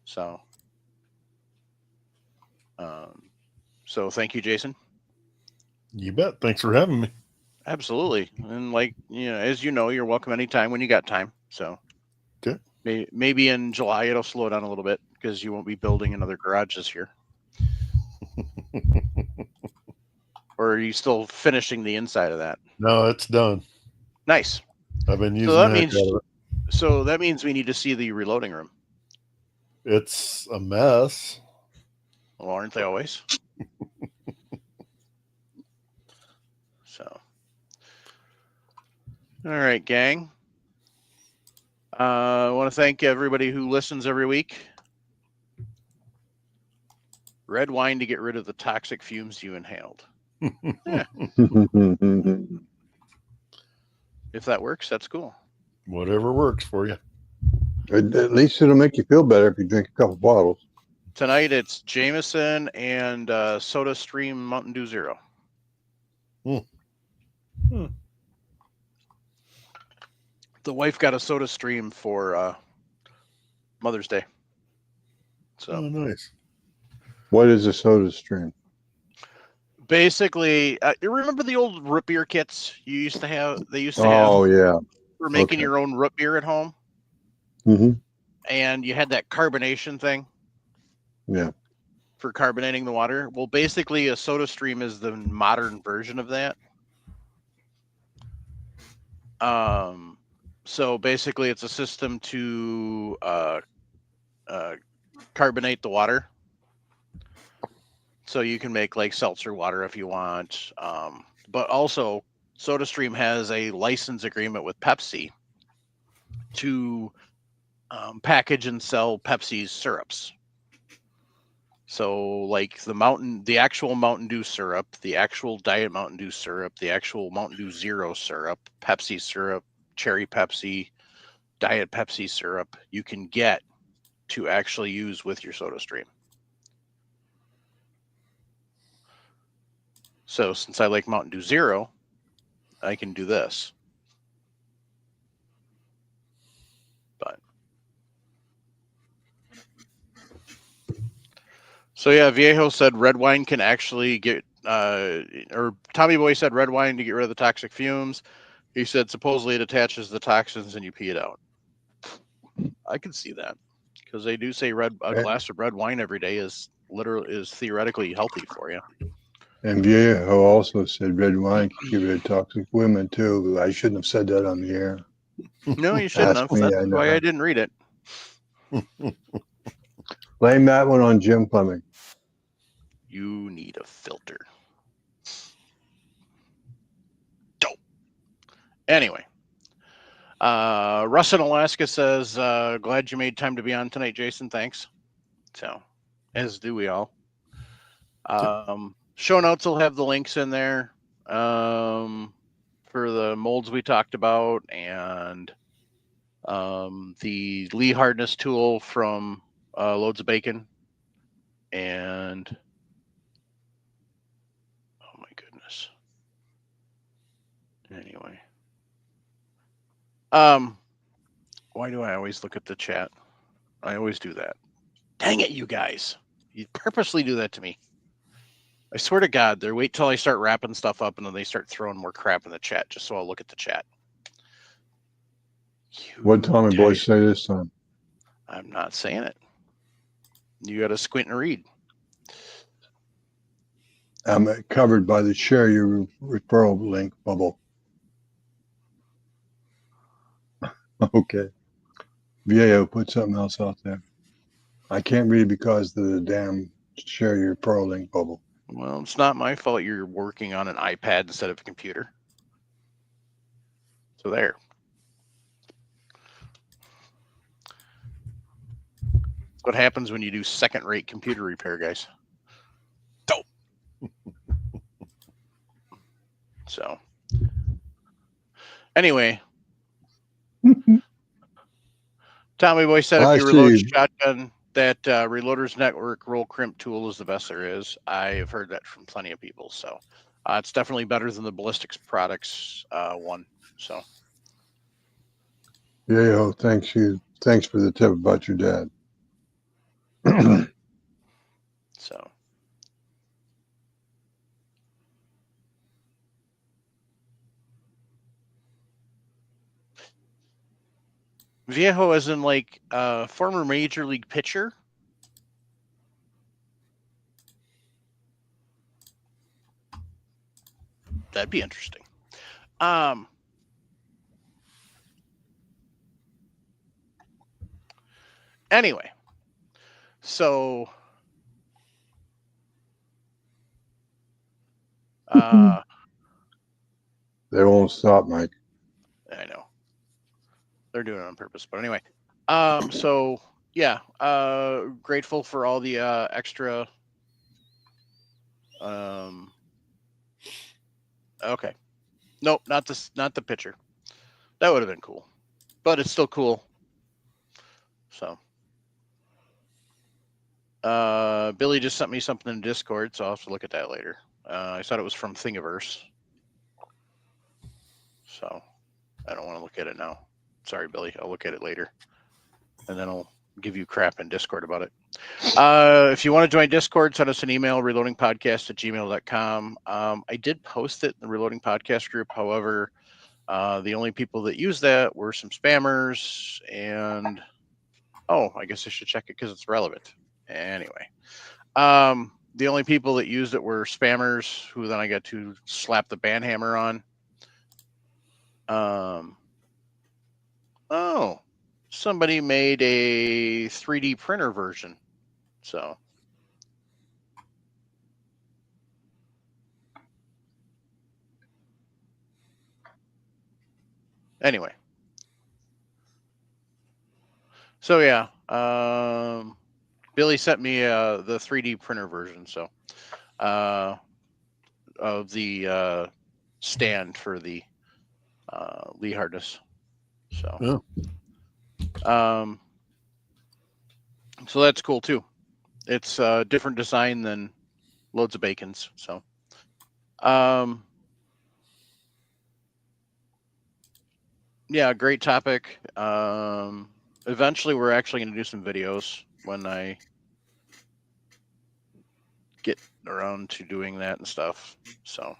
S1: So, so thank you, Jason.
S3: You bet. Thanks for having me.
S1: Absolutely. And as you know, you're welcome anytime when you got time. So
S3: Okay.
S1: maybe in July it'll slow down a little bit because you won't be building another garage this year. Or are you still finishing the inside of that?
S3: No, it's done.
S1: Nice.
S3: I've been using
S1: So that
S3: the heck
S1: means
S3: out of it.
S1: so that means we need to see the reloading room.
S3: It's a mess.
S1: Well, aren't they always? So, all right, gang. I want to thank everybody who listens every week. Red wine to get rid of the toxic fumes you inhaled. If that works, that's cool.
S3: Whatever works for you.
S2: At least it'll make you feel better if you drink a couple bottles.
S1: Tonight it's Jameson and Soda Stream Mountain Dew Zero. The wife got a Soda Stream for Mother's Day. So
S3: nice.
S2: What is a Soda Stream?
S1: basically, you remember the old root beer kits you used to have? They used to
S2: Oh,
S1: have
S2: yeah.
S1: for making
S2: Okay.
S1: your own root beer at home.
S2: Mm-hmm.
S1: And you had that carbonation thing.
S2: Yeah.
S1: For carbonating the water. Well, basically, a Soda Stream is the modern version of that. So basically, it's a system to carbonate the water. So you can make like seltzer water if you want. But also, Soda Stream has a license agreement with Pepsi to package and sell Pepsi's syrups. So like the actual Mountain Dew syrup, the actual Diet Mountain Dew syrup, the actual Mountain Dew Zero syrup, Pepsi syrup, Cherry Pepsi, Diet Pepsi syrup, you can get to actually use with your Soda Stream. So since I like Mountain Dew Zero, I can do this. But so yeah, Viejo said red wine can actually get or Tommy Boy said red wine to get rid of the toxic fumes. He said supposedly it attaches the toxins and you pee it out. I can see that because they do say a glass of red wine every day is theoretically healthy for you.
S2: And Viejo also said red wine can get rid of toxic women too. I shouldn't have said that on the air.
S1: No, you shouldn't have.
S2: Me,
S1: That's why I didn't read it.
S2: Blame that one on Jim Fleming.
S1: You need a filter. Dope. Anyway, Russ in Alaska says, glad you made time to be on tonight, Jason. Thanks. So, as do we all. Show notes will have the links in there for for the molds we talked about, and the Lee hardness tool from Loads of Bacon, and oh my goodness. Anyway, why do I always look at the chat? I always do that. Dang it, you guys! You purposely do that to me. I swear to God, they wait till I start wrapping stuff up, and then they start throwing more crap in the chat just so I'll look at the chat.
S2: What Tommy boy say this time?
S1: I'm not saying it. You got to squint and read.
S2: I'm covered by the share your referral link bubble. Okay. VAO put something else out there. I can't read because of the damn share your referral link bubble.
S1: Well, it's not my fault you're working on an iPad instead of a computer. So there. That's what happens when you do second-rate computer repair, guys. Dope. So, anyway, Tommy Boy said if you reload a shotgun, that Reloaders Network roll crimp tool is the best there is. I've heard that from plenty of people. So, it's definitely better than the Ballistics Products one. So,
S2: Yeah, thanks you. Thanks for the tip about your dad.
S1: so. Viejo as in like former major league pitcher? That'd be interesting. Anyway, so
S2: they won't stop, Mike.
S1: I know. They're doing it on purpose. But anyway, so yeah, grateful for all the extra. Okay. Nope, not the picture. That would have been cool. But it's still cool. So Billy just sent me something in Discord, so I'll have to look at that later. I thought it was from Thingiverse. So I don't want to look at it now. Sorry, Billy. I'll look at it later. And then I'll give you crap in Discord about it. If you want to join Discord, send us an email, reloadingpodcast@gmail.com. I did post it in the Reloading Podcast group. However, the only people that used that were some spammers. And, I guess I should check it because it's relevant. Anyway, the only people that used it were spammers who then I got to slap the ban hammer on. Somebody made a 3D printer version. So anyway. So yeah, Billy sent me the 3D printer version, so of the stand for the Lee hardness. So so that's cool too. It's a different design than Loads of Bacon's. So yeah, great topic. Eventually we're actually going to do some videos when I get around to doing that and stuff. So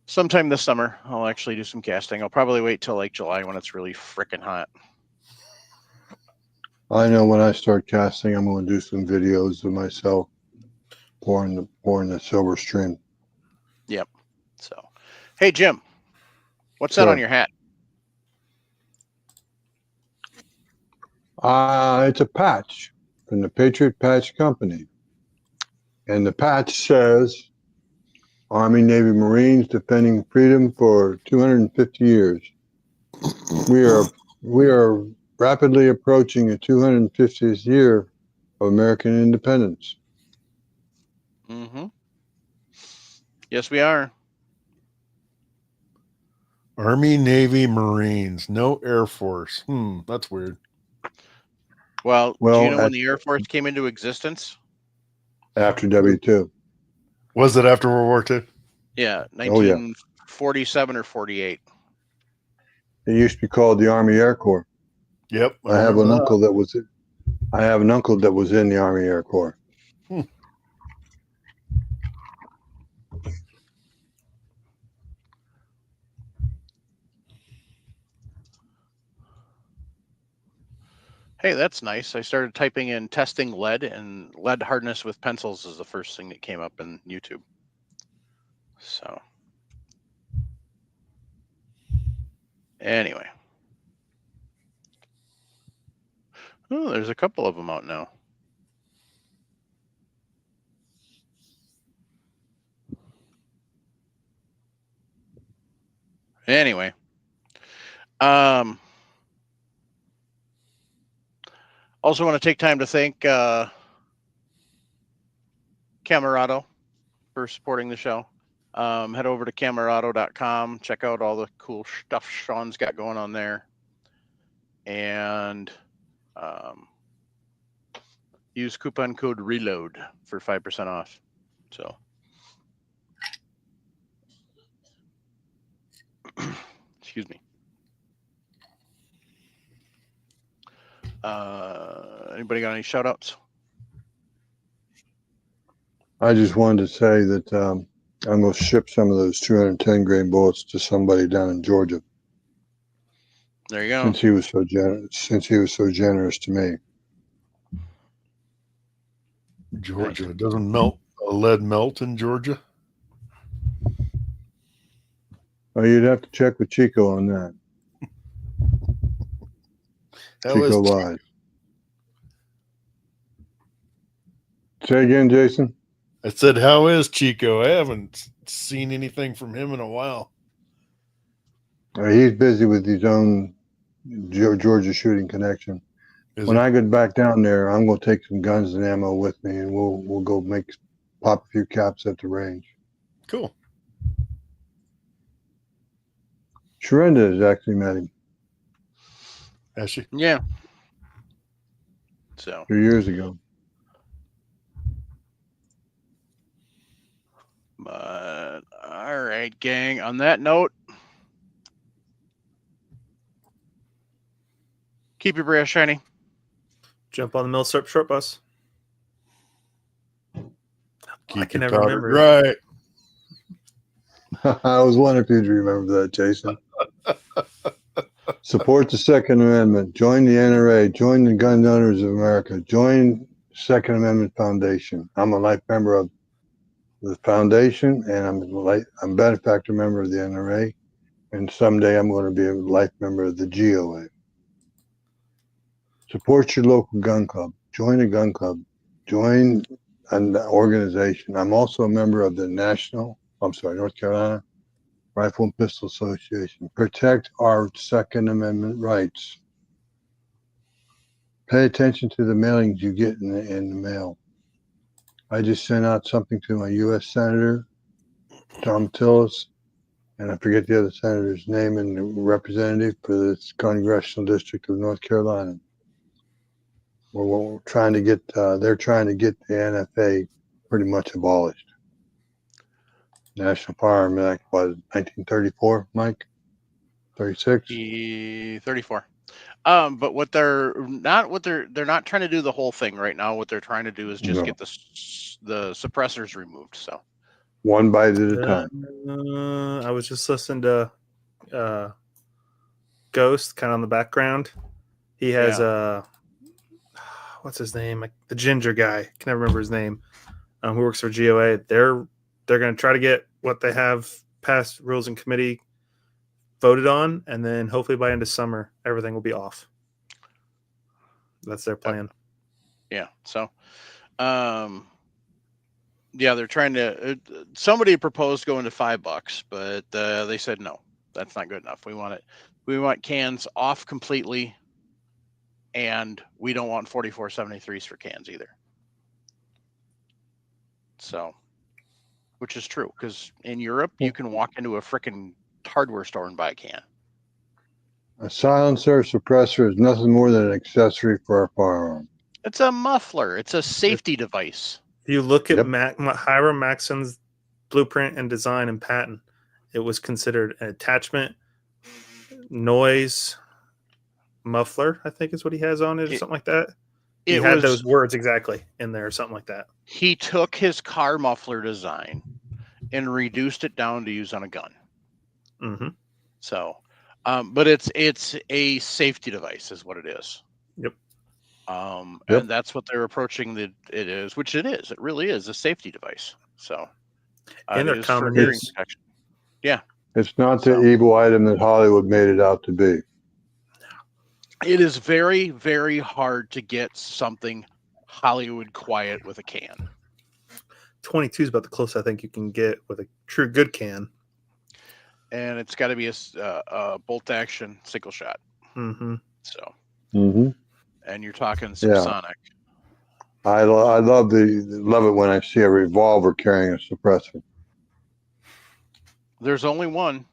S1: sometime this summer, I'll actually do some casting. I'll probably wait till like July when it's really freaking hot.
S2: I know when I start casting, I'm going to do some videos of myself pouring the silver stream.
S1: Yep. So, hey, Jim, what's that on your hat?
S2: It's a patch from the Patriot Patch Company. And the patch says, Army, Navy, Marines defending freedom for 250 years. We are rapidly approaching the 250th year of American independence.
S1: Mm-hmm. Yes, we are.
S3: Army, Navy, Marines, no Air Force. That's weird.
S1: Well, do
S2: Well,
S1: you know when the Air Force came into existence?
S2: after W2.
S3: Was it after World War II?
S1: Yeah,
S2: Oh, yeah.
S1: 1947 or 48.
S2: It used to be called the Army Air Corps.
S3: Yep.
S2: I have an uncle that was in the Army Air Corps.
S1: Hey, that's nice. I started typing in testing lead, and lead hardness with pencils is the first thing that came up in YouTube. So, anyway. Oh, there's a couple of them out now. Anyway. Also want to take time to thank Camerado for supporting the show. Head over to camerado.com. Check out all the cool stuff Sean's got going on there. And use coupon code RELOAD for 5% off. So, excuse me. Anybody got any shout outs?
S2: I just wanted to say that I'm going to ship some of those 210 grain bullets to somebody down in Georgia.
S1: There you go.
S2: Since he was so generous to me.
S3: Georgia. It doesn't melt. Lead melt in Georgia?
S2: Oh, you'd have to check with Chico on that. Chico lies. Say again, Jason?
S3: I said, how is Chico? I haven't seen anything from him in a while.
S2: He's busy with his own Georgia shooting connection. When I get back down there, I'm going to take some guns and ammo with me, and we'll go pop a few caps at the range.
S3: Cool.
S2: Sharenda has actually met him.
S3: Has she?
S1: Yeah. So
S2: 2 years ago.
S1: But all right, gang. On that note, keep your brass shiny.
S4: Jump on the Millsap short bus.
S3: Keep
S4: I can
S3: your
S4: never
S3: powder
S4: remember.
S3: dry.
S2: I was wondering if you'd remember that, Jason. Support the Second Amendment. Join the NRA. Join the Gun Owners of America. Join Second Amendment Foundation. I'm a life member of the foundation, and I'm a benefactor member of the NRA. And someday I'm going to be a life member of the GOA. Support your local gun club. Join a gun club. Join an organization. I'm also a member of the North Carolina Rifle and Pistol Association. Protect our Second Amendment rights. Pay attention to the mailings you get in the mail. I just sent out something to my U.S. Senator, Tom Tillis, and I forget the other senator's name, and the representative for this congressional district of North Carolina. We're trying to get, they're trying to get the NFA pretty much abolished. National Firearm Act was 1934, Mike? 36?
S1: 34. But they're not trying to do the whole thing right now. What they're trying to do is just get the suppressors removed. So
S2: one bite at a time.
S4: I was just listening to Ghost kind of on the background. He has what's his name? The ginger guy. I can never remember his name. Who works for GOA. They're going to try to get what they have passed rules in committee voted on, and then hopefully by end of summer everything will be off. That's their plan.
S1: Yeah. So, they're trying to. Somebody proposed going to $5, but they said no. That's not good enough. We want cans off completely, and we don't want 4473s for cans either. So, which is true, because in Europe you can walk into a frickin' hardware store and buy a can.
S2: A silencer suppressor is nothing more than an accessory for a firearm.
S1: It's a muffler. It's a safety device.
S4: If you look at
S2: Yep.
S4: Hiram Maxon's blueprint and design and patent, it was considered an attachment noise muffler, I think is what he has on it, or something like that. He had those words exactly in there, or something like that.
S1: He took his car muffler design and reduced it down to use on a gun.
S4: Mm-hmm.
S1: So, but it's a safety device, is what it is.
S4: Yep.
S1: And that's what they're approaching it is, which it is. It really is a safety device. So,
S4: and
S1: it
S4: they're
S1: is for
S4: common
S1: hearing
S4: use.
S1: protection. Yeah.
S2: It's not the evil item that Hollywood made it out to be.
S1: It is very, very hard to get something Hollywood quiet with a can.
S4: 22 is about the closest I think you can get with a true good can.
S1: And it's got to be a bolt action single shot.
S4: Mm-hmm.
S1: So,
S2: and
S1: you're talking subsonic.
S2: I love it when I see a revolver carrying a suppressor.
S1: There's only one.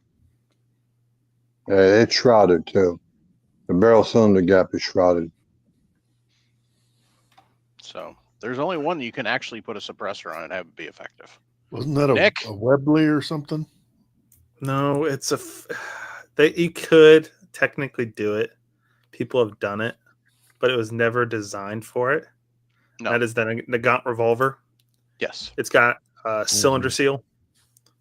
S2: It's shrouded too. The barrel cylinder gap is shrouded.
S1: So there's only one you can actually put a suppressor on and have it be effective.
S3: Wasn't that a Webley or something?
S4: No, it's you could technically do it. People have done it, but it was never designed for it.
S1: No.
S4: That is the Nagant revolver.
S1: Yes.
S4: It's got a cylinder seal.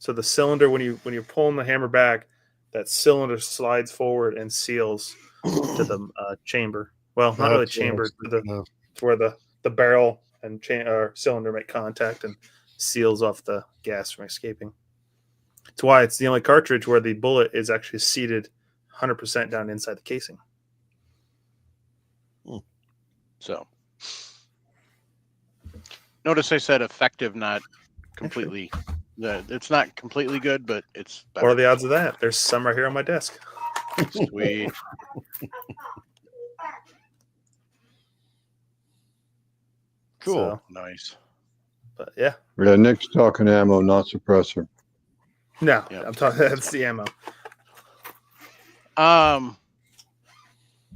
S4: So the cylinder, when you're pulling the hammer back, that cylinder slides forward and seals to the chamber. Well, not really chamber, to where the barrel and cylinder make contact and seals off the gas from escaping. That's why it's the only cartridge where the bullet is actually seated 100% down inside the casing.
S1: So notice I said effective, not completely. It's not completely good, but it's better.
S4: What are the odds of that? There's some right here on my desk.
S1: Sweet.
S3: Cool.
S4: So,
S1: nice.
S4: But yeah.
S2: Nick's talking ammo, not suppressor.
S4: No, I'm talking. That's the ammo.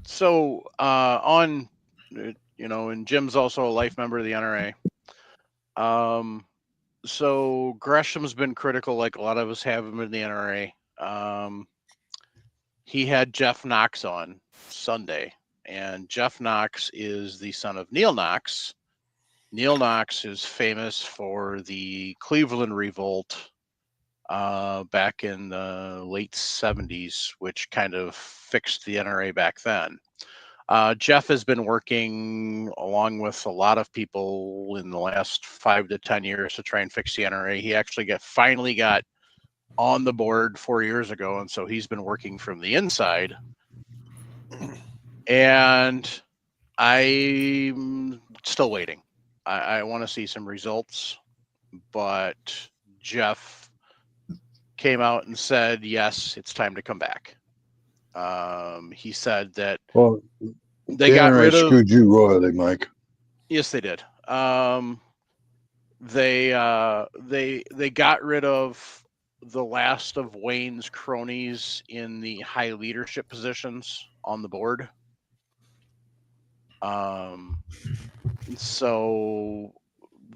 S1: So on, and Jim's also a life member of the NRA. So Gresham's been critical, like a lot of us have him in the NRA. He had Jeff Knox on Sunday, and Jeff Knox is the son of Neil Knox. Neil Knox is famous for the Cleveland Revolt back in the late 70s, which kind of fixed the NRA back then. Jeff has been working along with a lot of people in the last 5 to 10 years to try and fix the NRA. He actually finally got on the board 4 years ago, and so he's been working from the inside. And I'm still waiting. I want to see some results, but Jeff came out and said, yes, it's time to come back. He said that they got rid of.
S2: Screwed you royally, Mike.
S1: Yes, they did. They got rid of the last of Wayne's cronies in the high leadership positions on the board. So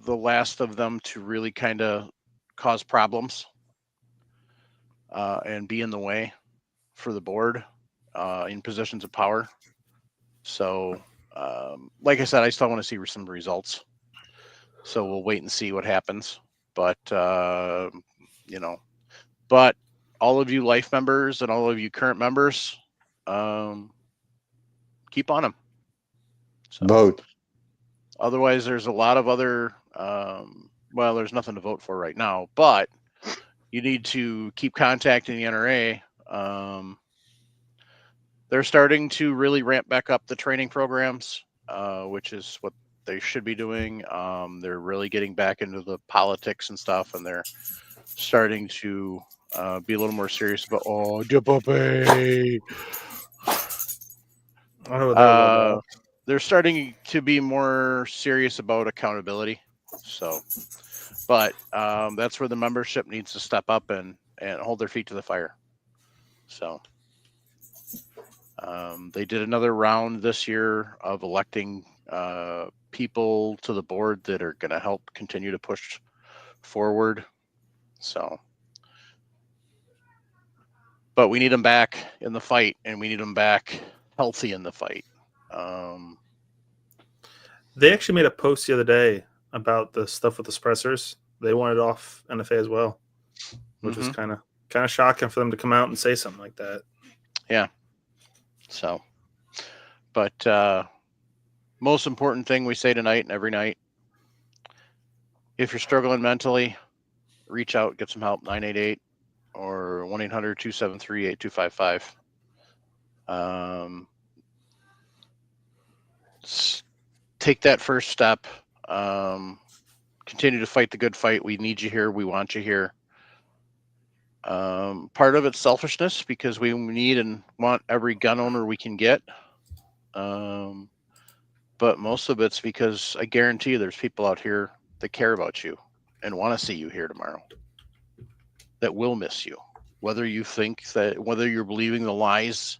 S1: the last of them to really kind of cause problems and be in the way for the board in positions of power. So, like I said, I still want to see some results. So we'll wait and see what happens. But, but all of you life members and all of you current members, keep on them. So,
S2: vote.
S1: Otherwise, there's a lot of other, there's nothing to vote for right now, but you need to keep contacting the NRA. They're starting to really ramp back up the training programs, which is what they should be doing. They're really getting back into the politics and stuff, and they're starting to be a little more serious about, they're starting to be more serious about accountability. So, but that's where the membership needs to step up and hold their feet to the fire. So they did another round this year of electing people to the board that are going to help continue to push forward. So, but we need them back in the fight, and we need them back healthy in the fight.
S4: They actually made a post the other day about the stuff with the suppressors. They wanted off NFA as well, which was kind of shocking for them to come out and say something like that.
S1: Yeah. So, but most important thing we say tonight and every night, if you're struggling mentally, reach out, get some help, 988 or 1-800-273-8255. Take that first step. Continue to fight the good fight. We need you here. We want you here. Part of it's selfishness because we need and want every gun owner we can get. But most of it's because I guarantee you there's people out here that care about you and want to see you here tomorrow, that will miss you. Whether you think that, whether you're believing the lies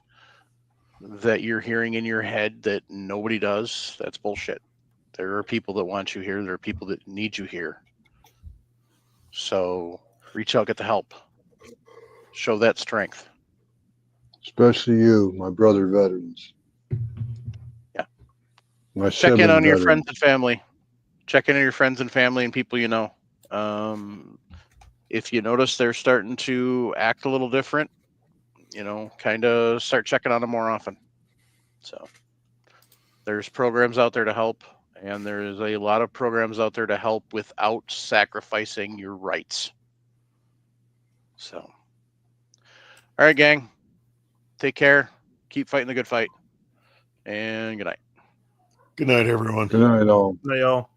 S1: that you're hearing in your head that nobody does, that's bullshit. There are people that want you here. There are people that need you here. So reach out, get the help. Show that strength.
S2: Especially you, my brother veterans.
S1: Yeah.
S2: My
S1: Check in on your
S2: veterans.
S1: friends and family. Check in on your friends and family and people you know. If you notice they're starting to act a little different, kind of start checking on them more often. So there's programs out there to help, and there's a lot of programs out there to help without sacrificing your rights. So, all right, gang, take care. Keep fighting the good fight, and good night.
S3: Good night, everyone.
S2: Good night, all.
S4: Hey, y'all.